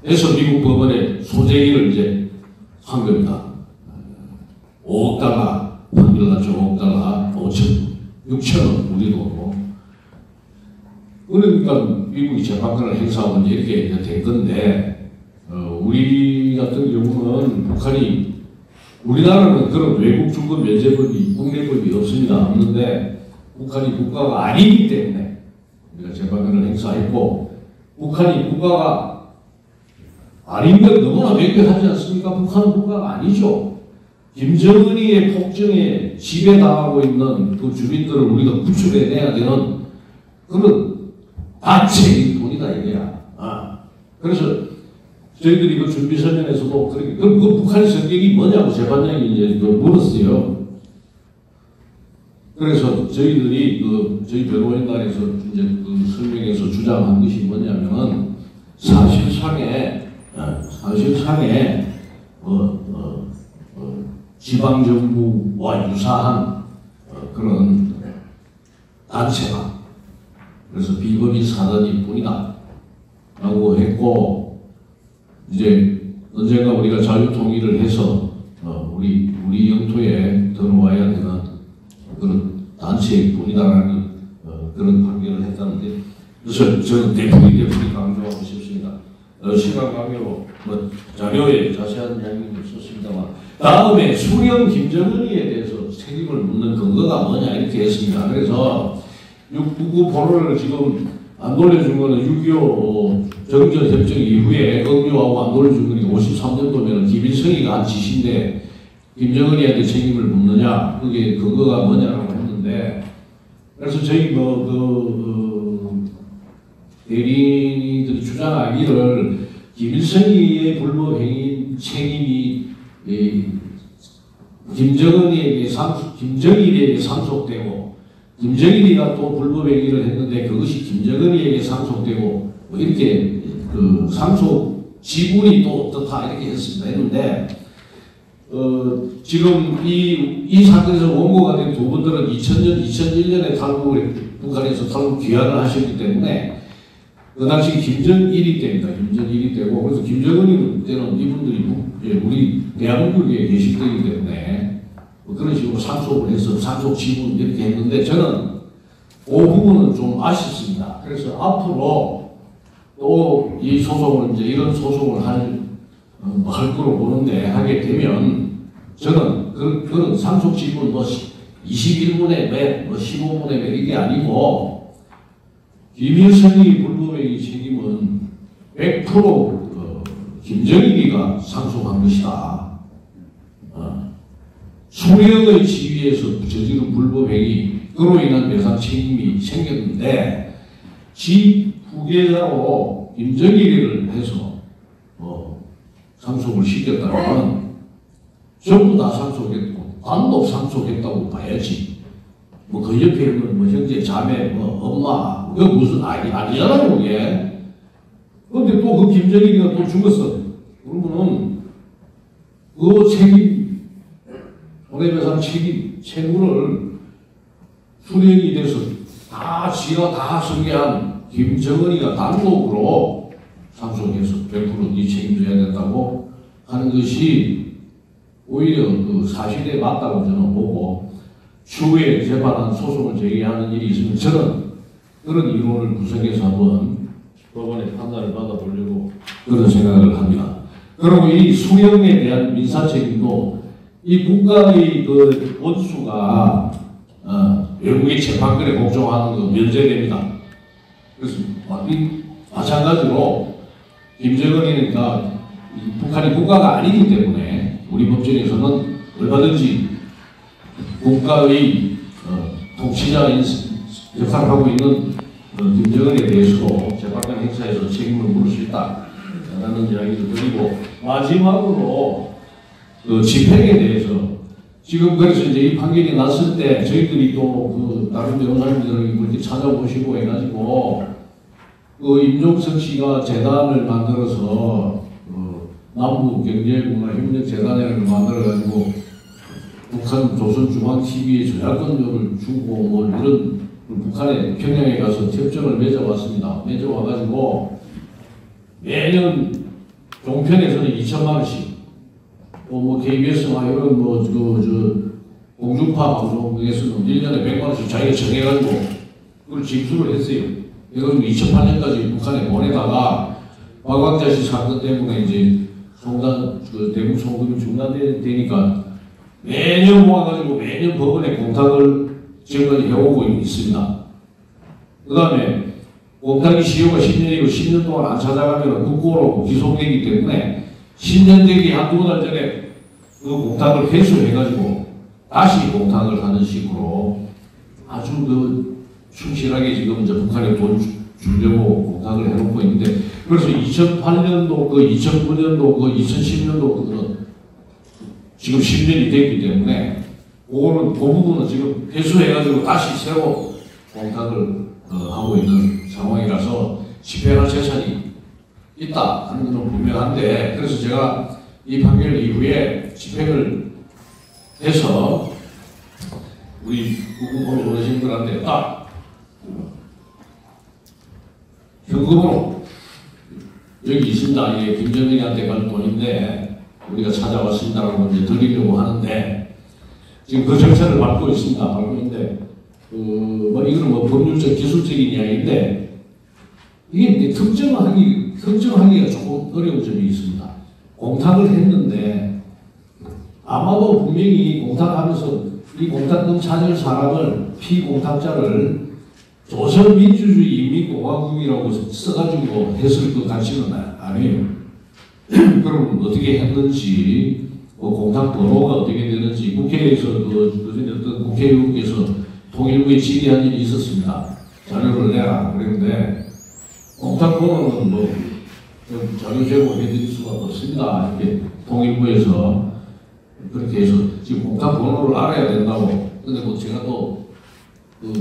해서 미국 법원에 소재기를 이제 한 겁니다. 5억 달러 판결 났죠. 5억 달러 6천원 우리도 그러니까 미국이 재판권을 행사하고 이렇게 된 건데 우리 같은 경우는 북한이 우리나라는 그런 외국 주권 면제법이 국내법이 없는데 북한이 국가가 아니기 때문에 우리가 재판권을 행사했고 북한이 국가가 아닌 건 너무나 명백하지 않습니까? 북한은 국가가 아니죠. 김정은이의 폭정에 지배당하고 있는 그 주민들을 우리가 구출해내야 되는 그런 악책인 돈이다 이게야. 그래서 저희들이 그 준비 서면에서도 그렇게 그 북한의 성격이 뭐냐고 재판장이 이제 물었어요. 그래서 저희들이 저희 변호인단에서 이제 그 설명에서 주장한 것이 뭐냐면은 사실상의 지방 정부와 유사한 그런 단체다. 그래서 비법인 사단일 뿐이다. 라고 했고, 이제 언젠가 우리가 자유통일을 해서 우리 영토에 들어와야 되는 그런 단체일 뿐이다라는 그런 판결을 했다는데, 그래서 저는 대풀이 강조하고 싶습니다. 시간 관계로 뭐 자료에 자세한 이야기는 없었습니다만, 다음에 수령 김정은이에 대해서 책임을 묻는 근거가 뭐냐 이렇게 했습니다. 그래서 699 포로를 지금 안 돌려준 거는 6.25 정전협정 이후에 억류하고 안 돌려준 거니까 53년도면 김일성이가 한 짓인데 김정은이한테 책임을 묻느냐 그게 근거가 뭐냐라고 했는데 그래서 저희 대리인들이 주장하기를 김일성이의 불법행위 책임이 김정일에게 상속되고 김정일이가 또 불법행위를 했는데 그것이 김정은이에게 상속되고 뭐 이렇게 그 상속 지분이 또 어떻다 이렇게 했는데 지금 이 사건에서 원고가 된 두 분들은 2000년, 2001년에 북한에서 탈북 귀환을 하셨기 때문에 그 당시 김정일이 때입니다. 김정일이 때고 그래서 김정은이 때는 이분들이 우리 대한민국에 계실 때이기 때문에 뭐 그런 식으로 상속을 해서 상속 지분 이렇게 했는데 저는 그 부분은 좀 아쉽습니다. 그래서 앞으로 또 이 소송을 이제 이런 소송을 할 거로 보는데 하게 되면 저는 그런 상속 지분 뭐 21분의 몇, 뭐 15분의 몇 이게 아니고 김일성이 불법행위 책임은 100% 김정일이가 상속한 것이다. 수령의 지위에서 저지른 불법행위 그로 인한 배상 책임이 생겼는데 지 후계자로 김정일이를 해서 상속을 시켰다면 전부 다 상속했고 단독 상속했다고 봐야지. 뭐 그 옆에 있는 뭐 형제 자매 뭐 엄마 그거 무슨 아니잖아요 그게. 그런데 또 그 김정일이가 또 죽었어. 그러면은 그 책임 손해배상 책임 채무를 수령이 돼서 다 지가 다 승계한 김정은이가 단독으로 상속해서 100% 책임져야 된다고 하는 것이 오히려 그 사실에 맞다고 저는 보고 추후에 재판한 소송을 제기하는 일이 있으면 저는 그런 이론을 구성해서 한번 법원의 판단을 받아보려고 그런 생각을 합니다. 그리고 이 수령에 대한 민사 책임도 이 국가의 그 원수가 외국의 재판권에 복종하는 거 면제됩니다. 그래서 마찬가지로 김정은이니까 북한이 국가가 아니기 때문에 우리 법정에서는 얼마든지 국가의 통치자인 역할을 하고 있는 김정은에 대해서도 재판관 행사에서 책임을 물을 수 있다라는 이야기도 드리고, 마지막으로 집행에 대해서 지금 그래서 이제 이 판결이 났을 때 저희들이 또 다른 변호사님들을 이렇게 찾아보시고 해가지고 임종석 씨가 재단을 만들어서 남북경제문화협력재단이라는 걸 만들어가지고 북한 조선중앙TV에 저작권료를 주고 뭐 이런 북한에 평양에 가서 협정을 맺어왔습니다. 맺어와가지고 매년 종편에서는 2천만 원씩, 또 뭐 KBS나 이런 공중파 방송에서는 1년에 100만 원씩 자기가 정해가지고 그걸 지출을 했어요. 그래가지고 2008년까지 북한에 보내다가 박광자씨 사건 때문에 이제 대북 송금이 중단되니까 매년 모아가지고 매년 법원에 공탁을 지금까지 해오고 있습니다. 그 다음에 공탁이 시효가 10년이고 10년 동안 안 찾아가면 국고로 기소되기 때문에 10년 되기 한두 달 전에 그 공탁을 회수해가지고 다시 공탁을 하는 식으로 아주 충실하게 지금 이제 북한에 돈 주려고 공탁을 해놓고 있는데, 그래서 2008년도, 2009년도, 2010년도 지금 10년이 됐기 때문에 그 부분은 지금 회수해가지고 다시 새로 공탁을 하고 있는 상황이라서 집행할 재산이 있다 하는 것은 분명한데, 그래서 제가 이 판결 이후에 집행을 해서 우리 국군포로 어르신들한테 딱 현금으로 여기 있습니다. 이게 김정은이한테 갈 돈인데 우리가 찾아왔습니다라고 이제 드리려고 하는데, 지금 그 절차를 밟고 있습니다. 밟고 있는데 이거는 뭐 법률적 기술적인 이야기인데, 이게 특정하기가 조금 어려운 점이 있습니다. 공탁을 했는데 아마도 분명히 공탁하면서 이 공탁금 찾을 사람을 피공탁자를 조선민주주의 인민공화국이라고 써가지고 했을 것 같지는 않아요. 그럼 어떻게 했는지, 공탁 번호가 어떻게 되는지 국회에서 어떤 국회의원께서 통일부에 질의한 일이 있었습니다. 자료를 내라 그랬는데 공탁 번호는 뭐 자료 제공해드릴 수가 없습니다. 이렇게 통일부에서 그렇게 해서 지금 공탁 번호를 알아야 된다고. 근데 뭐 제가 또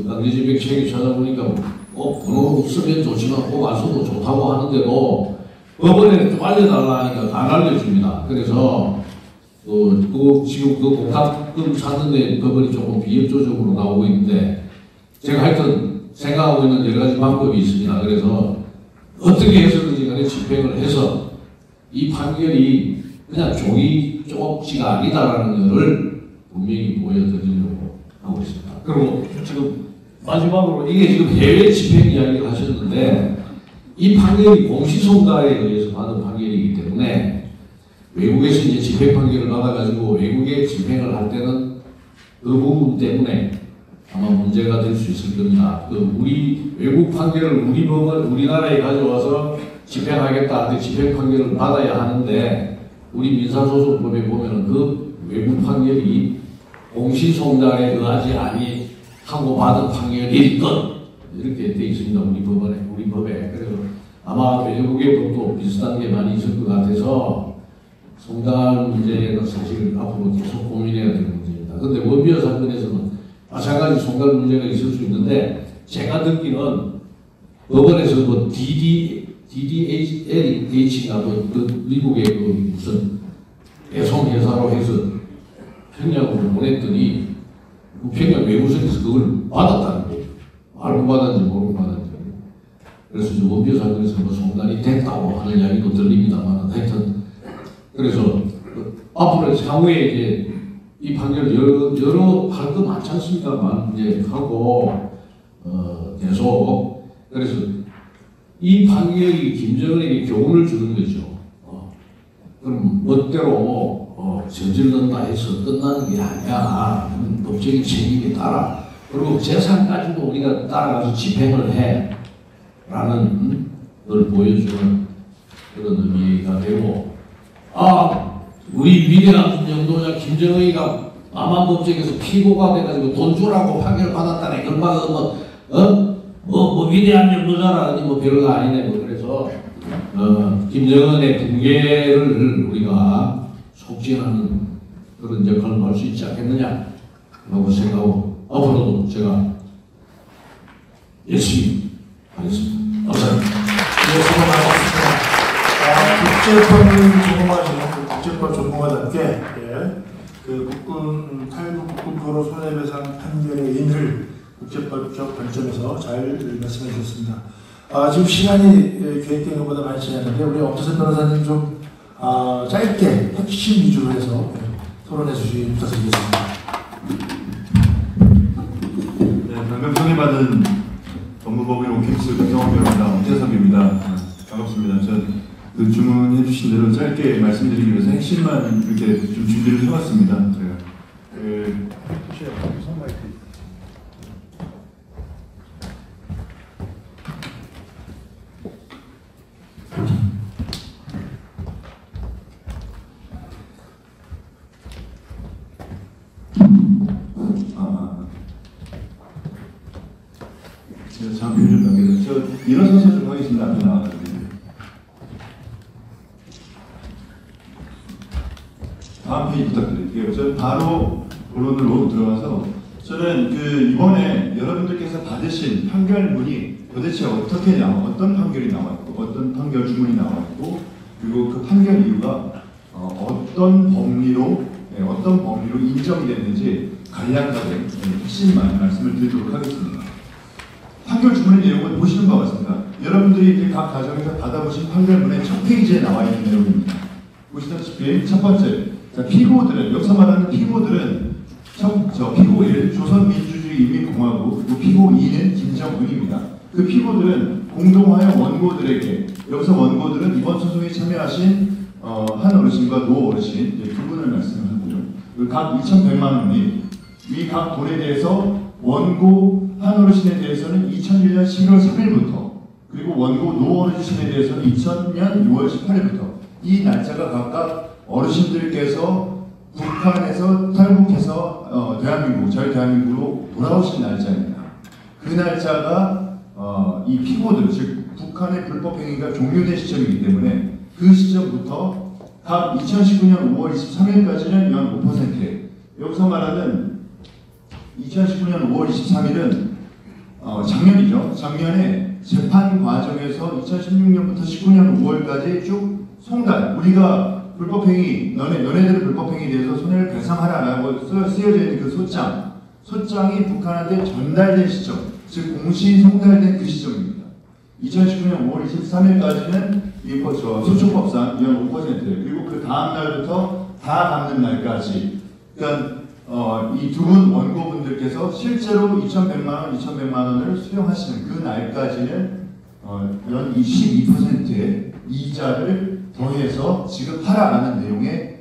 강제집행 책을 찾아보니까 번호 없으면 좋지만 꼭 왔어도 좋다고 하는데도 법원에 좀 알려달라 하니까 안 알려줍니다. 그래서 지금 그 공탁금 찾는데 법원이 조금 비협조적으로 나오고 있는데, 제가 하여튼 생각하고 있는 여러 가지 방법이 있습니다. 그래서 어떻게 해서든지 간에 집행을 해서 이 판결이 그냥 종이 쪽지가 아니다라는 것을 분명히 보여드리려고 하고 있습니다. 그리고 지금 마지막으로 이게 지금 해외 집행 이야기를 하셨는데, 이 판결이 공시송달에 의해서 받은 판결이기 때문에 외국에서 이제 집행 판결을 받아가지고 외국에 집행을 할 때는 그 부분 때문에 아마 문제가 될 수 있을 겁니다. 우리 외국 판결을 우리나라에 가져와서 집행하겠다 하는데 집행 판결을 받아야 하는데, 우리 민사소송법에 보면은 그 외국 판결이 공시송달에 의하지 아니하고 받은 판결일 것, 이렇게 돼 있습니다. 우리 법에. 그래서 아마 외국의 법도 비슷한 게 많이 있을 것 같아서 송달 문제는 사실 앞으로 계속 고민해야 될 문제입니다. 그런데 원비어 사건에서는 마찬가지 송달 문제가 있을 수 있는데, 제가 듣기는 법원에서 뭐 DDH가 미국의 무슨 배송회사로 해서 평양으로 보냈더니 평양 외무성에서 그걸 받았다는 거예요. 알고 받았는지 모르고 받았는지. 그래서 원비어 사건에서 뭐 송달이 됐다고 하는 이야기도 들립니다만, 하여튼 그래서 앞으로 향후에 이제 이 판결 여러 할 거 많지 않습니까? 이제 하고 계속. 그래서 이 판결이 김정은에게 교훈을 주는 거죠. 그럼 멋대로 저질렀다 해서 끝나는 게 아니야. 법적인 책임에 따라. 그리고 재산까지도 우리가 따라가서 집행을 해. 라는 걸 보여주는 그런 의미가 되고, 우리 위대한 영도자 김정은이가 암암법정에서 피고가 돼가지고 돈 주라고 판결 받았다네. 결과가 뭐 위대한 연구자라 뭐 별거 아니네. 뭐 그래서 김정은의 붕괴를 우리가 촉진하는 그런 역할을 할 수 있지 않겠느냐라고 생각하고 앞으로도 제가 열심히 하겠습니다. 감사합니다. 네, 수고 많으셨습니다. 국제법을 전공하시는 국제법 전문가답게 그 국군 탈북 국군 포로 손해배상 판결의 의미를 국제법적 관점에서 잘 말씀해 주셨습니다. 지금 시간이 계획된 것보다 많지 않은데 우리 엄태선 변호사님 좀 짧게 핵심 위주로 해서 토론해 주시기 부탁드리겠습니다. 네, 방금 소개받은 법무법인 오케이스 국정원 변호사 엄태섭입니다. 반갑습니다. 전 그 주문해 주신 대로 짧게 말씀드리기 위해서 핵심만 이렇게 좀 준비를 해봤습니다. 제가 잠깐 좀 남겨서 일어서서 좀 하겠습니다. 앞에 나와가지고. 다음 페이지 부탁드릴게요. 저는 바로 본론으로 들어가서 저는 이번에 여러분들께서 받으신 판결문이 도대체 어떤 판결이 나왔고 어떤 판결 주문이 나왔고 그리고 그 판결 이유가 어떤 법리로 인정이 됐는지 간략하게 핵심만 말씀을 드리도록 하겠습니다. 판결 주문의 내용은 보시는 바와 같습니다. 여러분들이 각 가정에서 받아보신 판결문의 첫 페이지에 나와 있는 내용입니다. 보시다시피 첫 번째, 피고들은, 여기서 말하는 피고들은 피고 1, 조선민주주의 인민공화국, 그리고 피고 2는 김정은입니다. 그 피고들은 공동하여 원고들에게, 여기서 원고들은 이번 소송에 참여하신 한 어르신과 노 어르신 두 분을 말씀을 하고요. 각 2,100만 원이 이 각 돈에 대해서 원고 한 어르신에 대해서는 2001년 11월 3일부터 그리고 원고 노 어르신에 대해서는 2000년 6월 18일부터 이 날짜가 각각 어르신들께서 북한에서 탈북해서 저희 대한민국으로 돌아오신 날짜입니다. 그 날짜가 이 피고들, 즉 북한의 불법행위가 종료된 시점이기 때문에 그 시점부터 각 2019년 5월 23일까지는 연 5%, 여기서 말하는 2019년 5월 23일은 작년이죠. 작년에 재판 과정에서 2016년부터 19년 5월까지 쭉 송달, 우리가 불법행위, 너네들의 불법행위에 대해서 손해를 배상하라라고 쓰여져 있는 그 소장이 북한한테 전달된 시점, 즉 공시 송달된 그 시점입니다. 2019년 5월 23일까지는 소축법상 연 5%, 그리고 그 다음 날부터 다 갚는 날까지, 그러니까 이 두 분 원고분들께서 실제로 2,100만 원을 수령하시는 그 날까지는 연 12%의 이자를 더해서 지급하라라는 내용의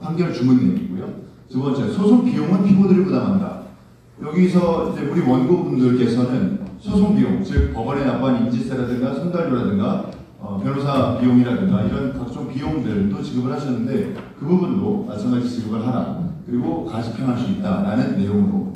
판결 주문 내용이고요. 두 번째, 소송 비용은 피고들이 부담한다. 여기서 이제 우리 원고분들께서는 소송 비용, 즉 법원에 납부한 인지세라든가 손달료라든가 변호사 비용이라든가 이런 각종 비용들도 지급을 하셨는데 그 부분도 마찬가지 지급을 하라. 그리고 가집행할 수 있다라는 내용으로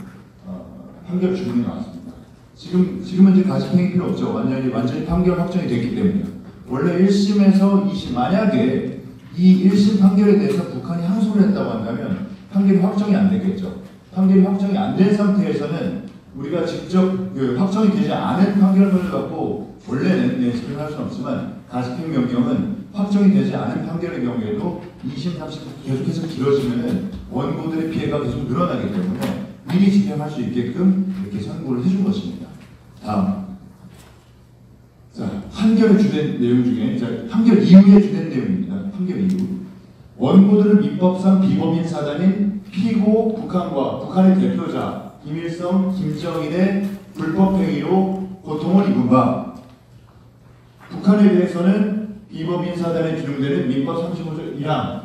판결 주문이 나왔습니다. 지금은 이제 가집행이 필요 없죠. 완전히 판결 확정이 됐기 때문에. 원래 1심에서 2심, 만약에 이 1심 판결에 대해서 북한이 항소를 했다고 한다면 판결이 확정이 안 되겠죠. 판결이 확정이 안 된 상태에서는 우리가 직접 확정이 되지 않은 판결문을 갖고 원래는 집행할 수는 없지만 가집행 명령은 확정이 되지 않은 판결의 경우에도 2심, 3심 계속해서 길어지면 원고들의 피해가 계속 늘어나기 때문에 미리 집행할 수 있게끔 이렇게 선고를 해준 것입니다. 다음. 자, 판결의 주된 내용 중에, 판결 이후의 주된 내용입니다. 판결 이후. 원고들은 민법상 비범인 사단인 피고 북한의 대표자 김일성, 김정일의 불법행위로 고통을 입은 바, 북한에 대해서는 비범인 사단에 준용되는 민법 35조 1항,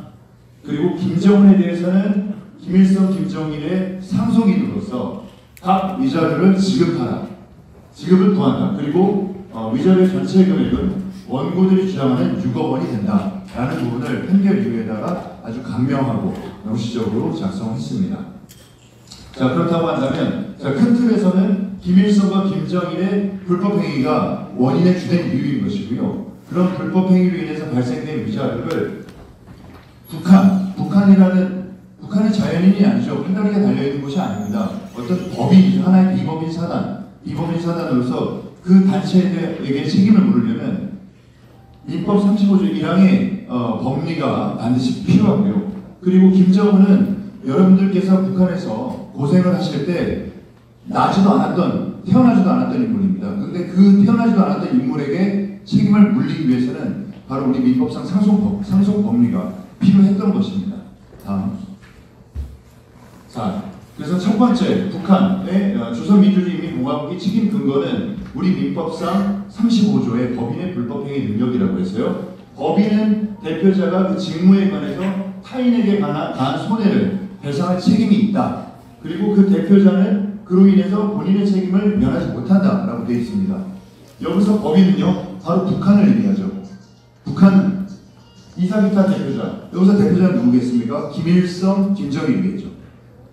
그리고 김정은에 대해서는 김일성, 김정일의 상속인으로서 각 위자료를 지급을 구한다. 그리고 위자료 전체 금액은 원고들이 주장하는 6억 원이 된다라는 부분을 판결 이후에다가 아주 간명하고 명시적으로 작성했습니다. 자, 그렇다고 한다면, 자, 큰 틀에서는 김일성과 김정일의 불법행위가 원인의 주된 이유인 것이고요. 그런 불법행위로 인해서 발생된 위자료를 북한의 자연인이 아니죠. 판단하게 달려있는 것이 아닙니다. 어떤 법인이죠. 하나의 비법인 사단으로서 그 단체에게 책임을 물으려면 민법 35조 1항의 법리가 반드시 필요하고요. 그리고 김정은은 여러분들께서 북한에서 고생을 하실 때 태어나지도 않았던 인물입니다. 그런데 그 태어나지도 않았던 인물에게 책임을 물리기 위해서는 바로 우리 민법상 상속 법리가 필요했던 것입니다. 다음. 자, 그래서 첫 번째 북한의 조선민주주의인민공화국의 책임 근거는 우리 민법상 35조의 법인의 불법행위 능력이라고 했어요. 법인은 대표자가 그 직무에 관해서 타인에게 가한 손해를 배상할 책임이 있다. 그리고 그 대표자는 그로 인해서 본인의 책임을 면하지 못한다라고 되어 있습니다. 여기서 법인은요, 바로 북한을 의미하죠. 북한 이사기타 대표자. 여기서 대표자는 누구겠습니까? 김일성, 김정일이겠죠.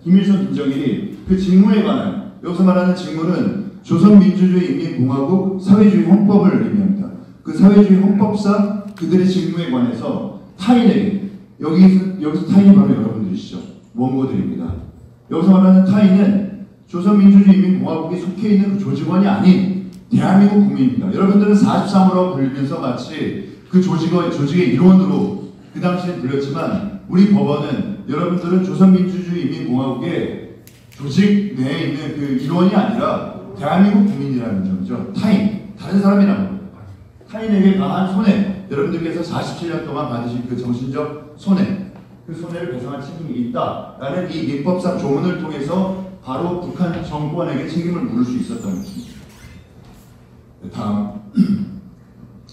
김일성, 김정일이 그 직무에 관한, 여기서 말하는 직무는 조선민주주의인민공화국 사회주의 헌법을 의미합니다. 그 사회주의 헌법상 그들의 직무에 관해서 타인에게, 여기서 타인이 바로 여러분들이시죠. 원고들입니다. 여기서 말하는 타인은 조선민주주의인민공화국에 속해 있는 그 조직원이 아닌 대한민국 국민입니다. 여러분들은 43으로 불리면서 마치 그 조직의 일원으로 그 당시에 불렸지만 우리 법원은 여러분들은 조선민주주의인민공화국의 조직 내에 있는 그 일원이 아니라 대한민국 국민이라는 점이죠. 다른 사람이라는 겁니다. 타인에게 가한 손해, 여러분들께서 47년 동안 받으신 그 정신적 손해, 그 손해를 배상할 책임이 있다라는 이 민법상 조문을 통해서 바로 북한 정권에게 책임을 물을 수 있었던 것입니다. 다음.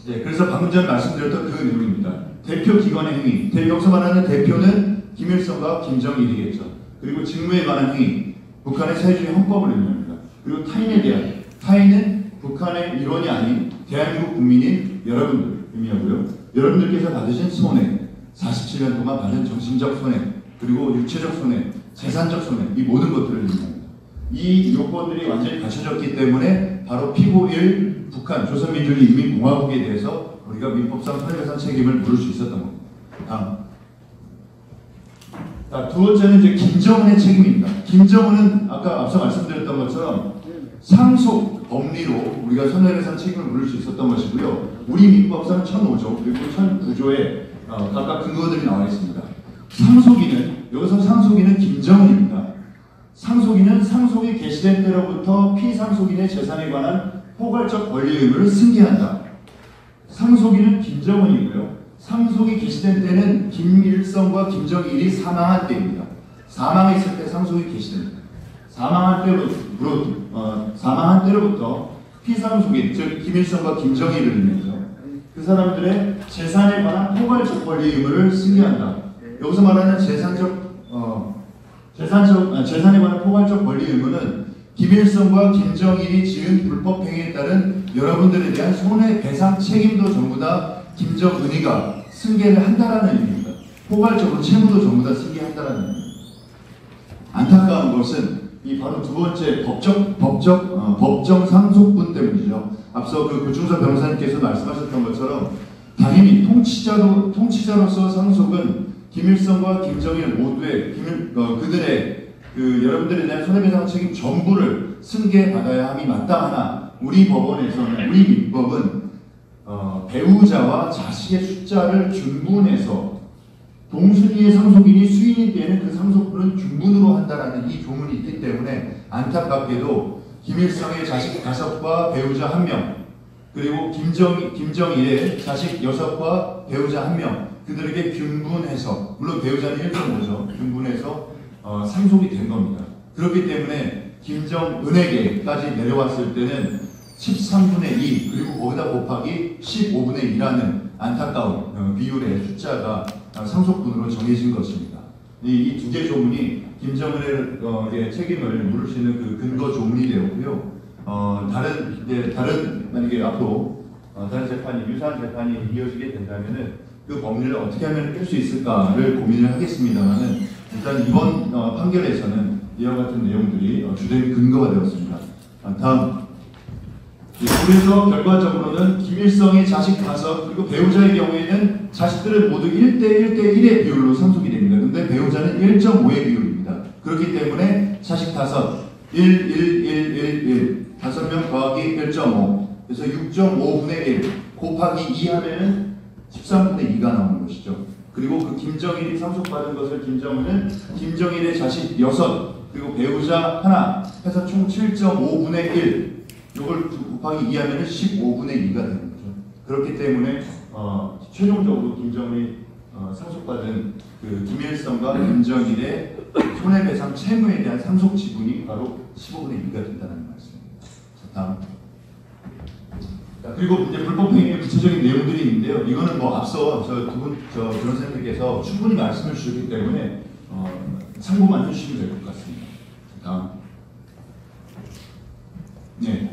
네, 그래서 방금 전 말씀드렸던 그 내용입니다. 대표 기관의 행위, 여기서 말하는 대표는 김일성과 김정일이겠죠. 그리고 직무에 관한 행위, 북한의 사회주의 헌법을 의미합니다. 그리고 타인에 대한, 타인은 북한의 일원이 아닌 대한민국 국민인 여러분들 의미하고요. 여러분들께서 받으신 손해, 47년 동안 받은 정신적 손해, 그리고 육체적 손해, 재산적 손해, 이 모든 것들을 의미합니다. 이 요건들이 완전히 갖춰졌기 때문에 바로 피고일 북한 조선민주주의인민공화국에 대해서 우리가 민법상 손해배상 책임을 물을 수 있었던 겁니다. 다음. 자, 두 번째는 이제 김정은의 책임입니다. 김정은은 아까 앞서 말씀드렸던 것처럼 상속 법리로 우리가 손해배상 책임을 물을 수 있었던 것이고요. 우리 민법상 1005조 그리고 1009조에 각각 근거들이 나와 있습니다. 여기서 상속인은 김정은입니다. 상속인은 상속이 개시된 때로부터 피상속인의 재산에 관한 포괄적 권리 의무를 승계한다. 상속인은 김정은이고요. 상속이 개시된 때는 김일성과 김정일이 사망한 때입니다. 사망했을 때 상속이 개시됩니다. 사망한 때로부터 피상속인, 즉 김일성과 김정일을 의미하죠. 그 사람들의 재산에 관한 포괄적 권리 의무를 승계한다. 여기서 말하는 재산에 관한 포괄적 권리 의무는 김일성과 김정일이 지은 불법행위에 따른 여러분들에 대한 손해배상 책임도 전부 다 김정은이가 승계를 한다라는 의미입니다. 포괄적으로 채무도 전부 다 승계한다라는 의미입니다. 안타까운 것은 이 바로 두 번째 법정 상속분 때문이죠. 앞서 그 구충서 변호사님께서 말씀하셨던 것처럼 당연히 통치자로서 상속은 김일성과 김정일 모두의 그들의 여러분들에 대한 손해배상 책임 전부를 승계받아야 함이 마땅하나 우리 민법은 배우자와 자식의 숫자를 준분해서 동순위의 상속인이 수인일 때에는 그 상속분은 준분으로 한다라는 이 조문이 있기 때문에 안타깝게도 김일성의 자식 5과 배우자 1명 그리고 김정일의 자식 6과 배우자 1명 그들에게 균분해서 물론 배우자는 1.5죠. 균분해서 상속이 된 겁니다. 그렇기 때문에 김정은에게까지 내려왔을 때는 13분의 2 그리고 거기다 곱하기 15분의 2라는 안타까운 비율의 숫자가 상속분으로 정해진 것입니다. 이 두 개 조문이 김정은의 책임을 물을 수 있는 그 근거 조문이 되었고요. 만약에 앞으로 다른 유사한 재판이 이어지게 된다면은 그 법리를 어떻게 하면 깰 수 있을까를 고민을 하겠습니다만은 일단 이번 판결에서는 이와 같은 내용들이 주된 근거가 되었습니다. 다음. 그래서 결과적으로는 김일성의 자식 5 그리고 배우자의 경우에는 자식들은 모두 1대1의 비율로 상속이 됩니다. 근데 배우자는 1.5의 비율입니다. 그렇기 때문에 자식 5, 1, 5명 더하기 1.5 그래서 6.5분의 1 곱하기 2 하면은 13분의 2가 나오는 것이죠. 그리고 그 김정일이 상속받은 것을 김정은은 김정일의 자식 6 그리고 배우자 1 해서 총 7.5분의 1 이걸 곱하기 2 하면 15분의 2가 되는 거죠. 그렇기 때문에 최종적으로 김정일이 상속받은 그 김일성과 김정일의 손해배상 채무에 대한 상속 지분이 바로 15분의 2가 된다는 말씀입니다. 다음. 그리고 이제 불법행위의 구체적인 내용들이 있는데요. 이거는 뭐 앞서 저 변호사님께서 충분히 말씀을 주셨기 때문에 참고만 해주시면 될 것 같습니다. 다음. 네.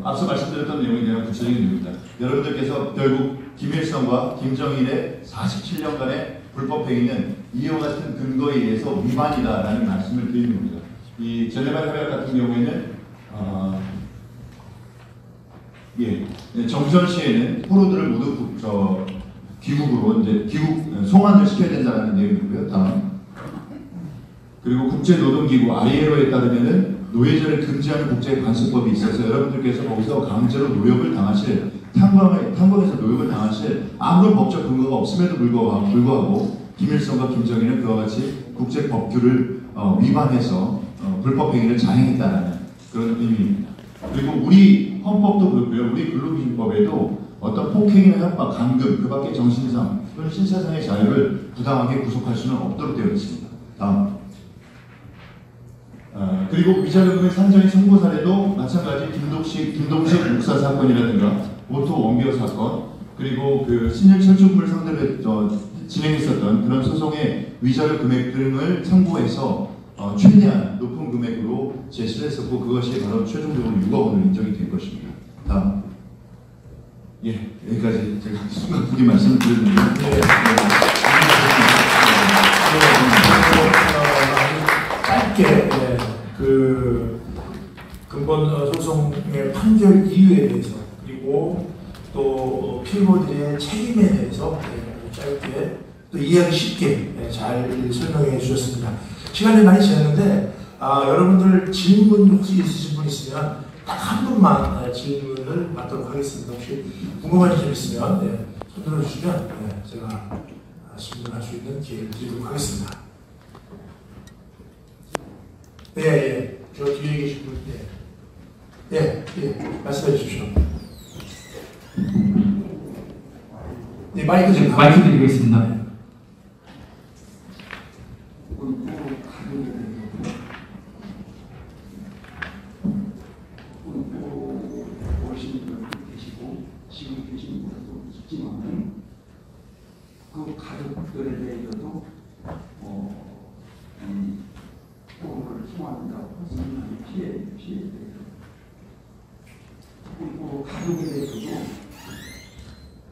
앞서 말씀드렸던 내용에 대한 구체적인 내용입니다. 여러분들께서 결국 김일성과 김정일의 47년간의 불법행위는 이와 같은 근거에 의해서 위반이다라는 말씀을 드리는 겁니다. 이 제네바 협약 같은 경우에는 정전 시에는 포로들을 모두 귀국으로 이제 송환을 시켜야 된다는 내용이고요. 다음. 그리고 국제노동기구 ILO에 따르면은 노예제를 금지하는 국제관습법이 있어서 여러분들께서 거기서 강제로 노역을 당하실 탄광에서 노역을 당하실 아무런 법적 근거가 없음에도 불구하고 김일성과 김정일은 그와 같이 국제법규를 위반해서 불법행위를 자행했다는 그런 의미입니다. 그리고 우리 헌법도 그렇고요. 우리 근로기준법에도 어떤 폭행이나 협박, 감금, 그 밖에 정신상 또는 신체상의 자유를 부당하게 구속할 수는 없도록 되어 있습니다. 다음. 그리고 위자료금의 산정의 선고 사례도 마찬가지 김동식 목사 사건이라든가 오토 원비어 사건 그리고 그 신일 철쭉물을 상대로 진행했었던 그런 소송의 위자료 금액 등을 참고해서 최대한 높은 금액으로 제시를 했었고 그것이 바로 최종적으로 6억 원으로 인정이 된 것입니다. 다음. 여기까지 제가 순간부기 말씀을 드렸는데 짧게 그 근본 소송의 판결 이유에 대해서 그리고 또 피고들의 책임에 대해서 짧게 또 이해하기 쉽게 잘 설명해 주셨습니다. 시간이 많이 지났는데 여러분들 질문 혹시 있으신 분 있으면 딱 한 분만 질문을 받도록 하겠습니다. 혹시 궁금한 점 있으면 손 들어주시면 제가 질문할 수 있는 기회를 드리도록 하겠습니다. 저 뒤에 계신 분, 말씀해 주십시오. 마이크 드리겠습니다. 그 가족들에 대해서도 보호를 소환한다고 피해 대해서 그리고 가족에 대해서도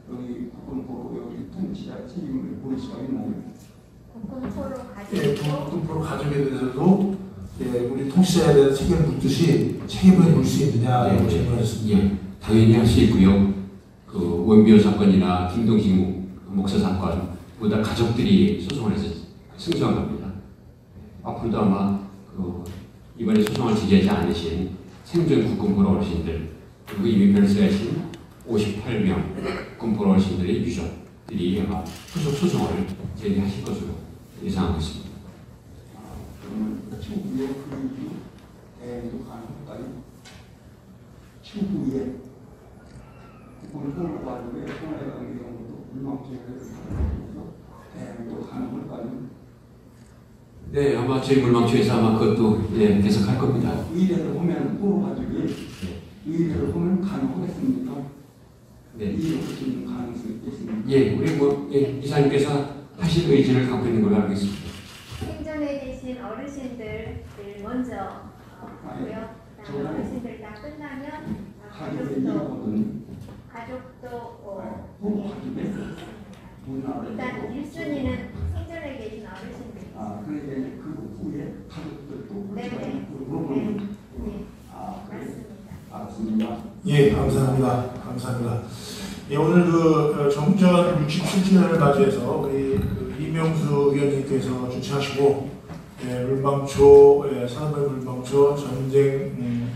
여기 국군포로 여기 통치자 책임을 볼 수가 있나요? 국군포로 가족에 대해서도 우리 통치자에 대한 책임을 묻듯이 책임을 물 수 있느냐고 질문하셨습니다. 당연히 할 수 있고요. 그 원비어 사건이나 김동식 목사 사건 보다 가족들이 소송을 해서 승소한 겁니다. 앞으로도 아마 이번에 소송을 제기하지 않으신 생존 국군포로 어르신들 그리고 이미 별세하신 58명 국군포로 어르신들의 유족들이 아마 후속 소송을 제기하실 것으로 예상하고 있습니다. 그러면 추후에 그 대행도 가능할까요? 추후에 국군포로 가족의 손해배상 경우도 물망죄를 하면서 대행도 가능할까요? 네, 아마 저희 물망초에서 아마 그것도 계속할 겁니다. 의뢰를 보면 포로 가족이 의뢰를 보면 가능하겠습니까? 네. 이해할 수 있는 가능성이 있겠습니까? 우리 이사님께서 하실 의지를 갖고 있는 걸로 알고 있습니다. 생전에 계신 어르신들 먼저 하고요. 그다음에 어르신들 다 끝나면 가족도 일단 1순위는 생전 생전에 계신 어르신들. 그러니까 그 후에 가족들도 네, 네. 그런 네, 그래. 맞습니다. 알았습니다. 예, 감사합니다. 감사합니다. 예, 오늘 그 정전 67주년을 맞이해서 우리 이명수 의원님께서 주최하시고 물방초 산업의 물방초 전쟁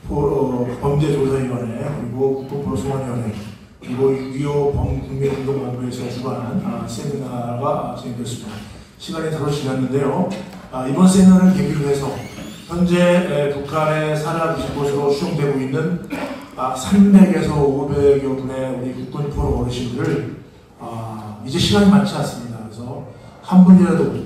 범죄조사위원회 그리고 국군포로송환위원회 그리고 6.25 범국민운동본부에서 주관한 세미나가 진행됐습니다. 시간이 다소 지났는데요. 이번 세미나를 계기로 해서 현재 북한의 산하 20곳으로 수용되고 있는 300에서 500여 분의 우리 국군 포로 어르신들을 이제 시간이 많지 않습니다. 그래서 한 분이라도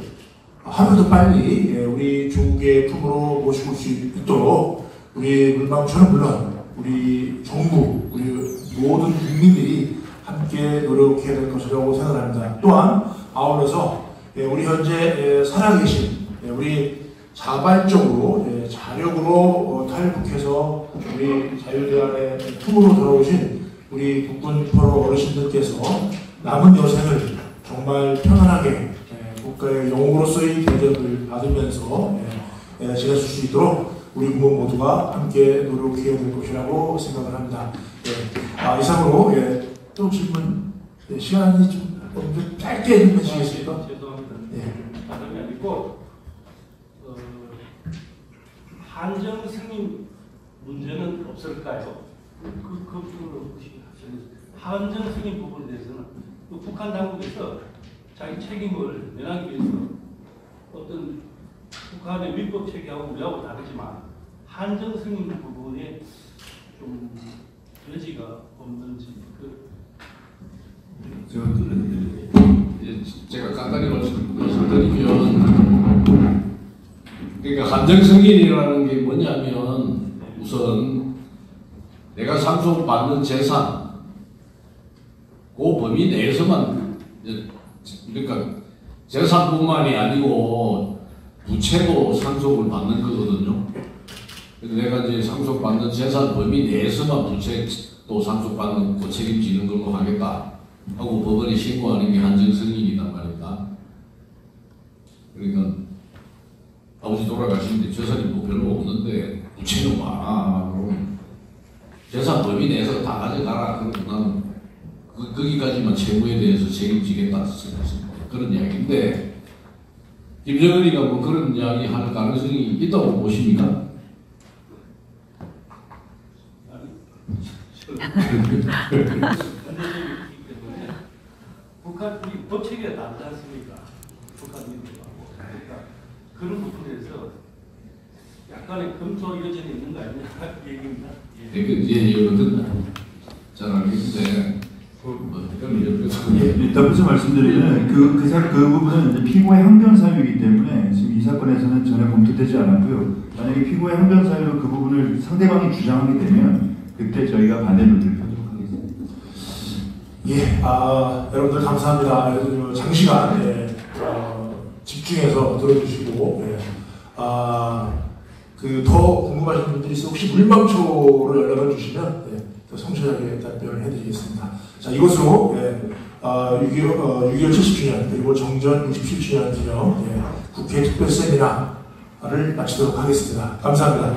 하루도 빨리 우리 조국의 품으로 모시고 올 수 있도록 우리 물방초는 물론 우리 정부, 우리 모든 국민들이 함께 노력해야 될 것이라고 생각합니다. 또한 아울러서 우리 현재 살아계신 우리 자발적으로 자력으로 탈북해서 우리 자유대안의 품으로 돌아오신 우리 국군 포로 어르신들께서 남은 여생을 정말 편안하게 국가의 영웅으로서의 대접을 받으면서 지내실 수 있도록 우리 국민 모두가 함께 노력해야 될 것이라고 생각을 합니다. 이상으로 또 질문 시간이 좀 짧게 좀 해주시겠습니까? 죄송합니다. 다름이 아니고 한정 승인 문제는 없을까요? 그 부분으로 한정 승인 부분에 대해서는 또 북한 당국에서 자기 책임을 면하기 위해서 어떤 북한의 위법 체계하고 우리하고 다르지만 한정 승인 부분에 좀 여지가 없는지 제가 간단히 말씀드리면 그러니까 한정승인이라는 게 뭐냐면 우선 내가 상속받는 재산 그 범위 내에서만 그러니까 재산뿐만이 아니고 부채도 상속을 받는 거거든요. 그래서 내가 이제 상속받는 재산 범위 내에서만 부채도 상속받는 그 책임지는 걸로 하겠다 하고 법원에 신고하는 게 한정승인이란 말입니다. 그러니까 아버지 돌아가시는데 재산이 뭐 별로 없는데 부채는 많아. 그럼 재산 범위 내에서 다 가져가라. 그러면 나는 거기까지만 채무에 대해서 책임지겠다. 그런 이야기인데 김정은이가 뭐 그런 이야기 하는 가능성이 있다고 보십니까? 북한 법 체계가 다르지 않습니까? 북한인들하고 그러니까 그런 부분에서 약간의 검토 여지는 있는 거 아니냐 얘기입니다. 이거는 잘 알겠는데 덧붙여 말씀드리면 그 부분은 이제 피고의 항변 사유이기 때문에 지금 이 사건에서는 전혀 검토되지 않았고요. 만약에 피고의 항변 사유로 그 부분을 상대방이 주장하게 되면 그때 저희가 반대를 펴도록 하겠습니다. 여러분들 감사합니다. 장시간 집중해서 들어주시고 더 궁금하신 분들이 있어 혹시 물방초로 연락을 주시면 더 성실하게 답변을 해드리겠습니다. 자, 이것으로 6.25 70주년 그리고 정전 67주년 기념 국회 특별 세미나를 마치도록 하겠습니다. 감사합니다.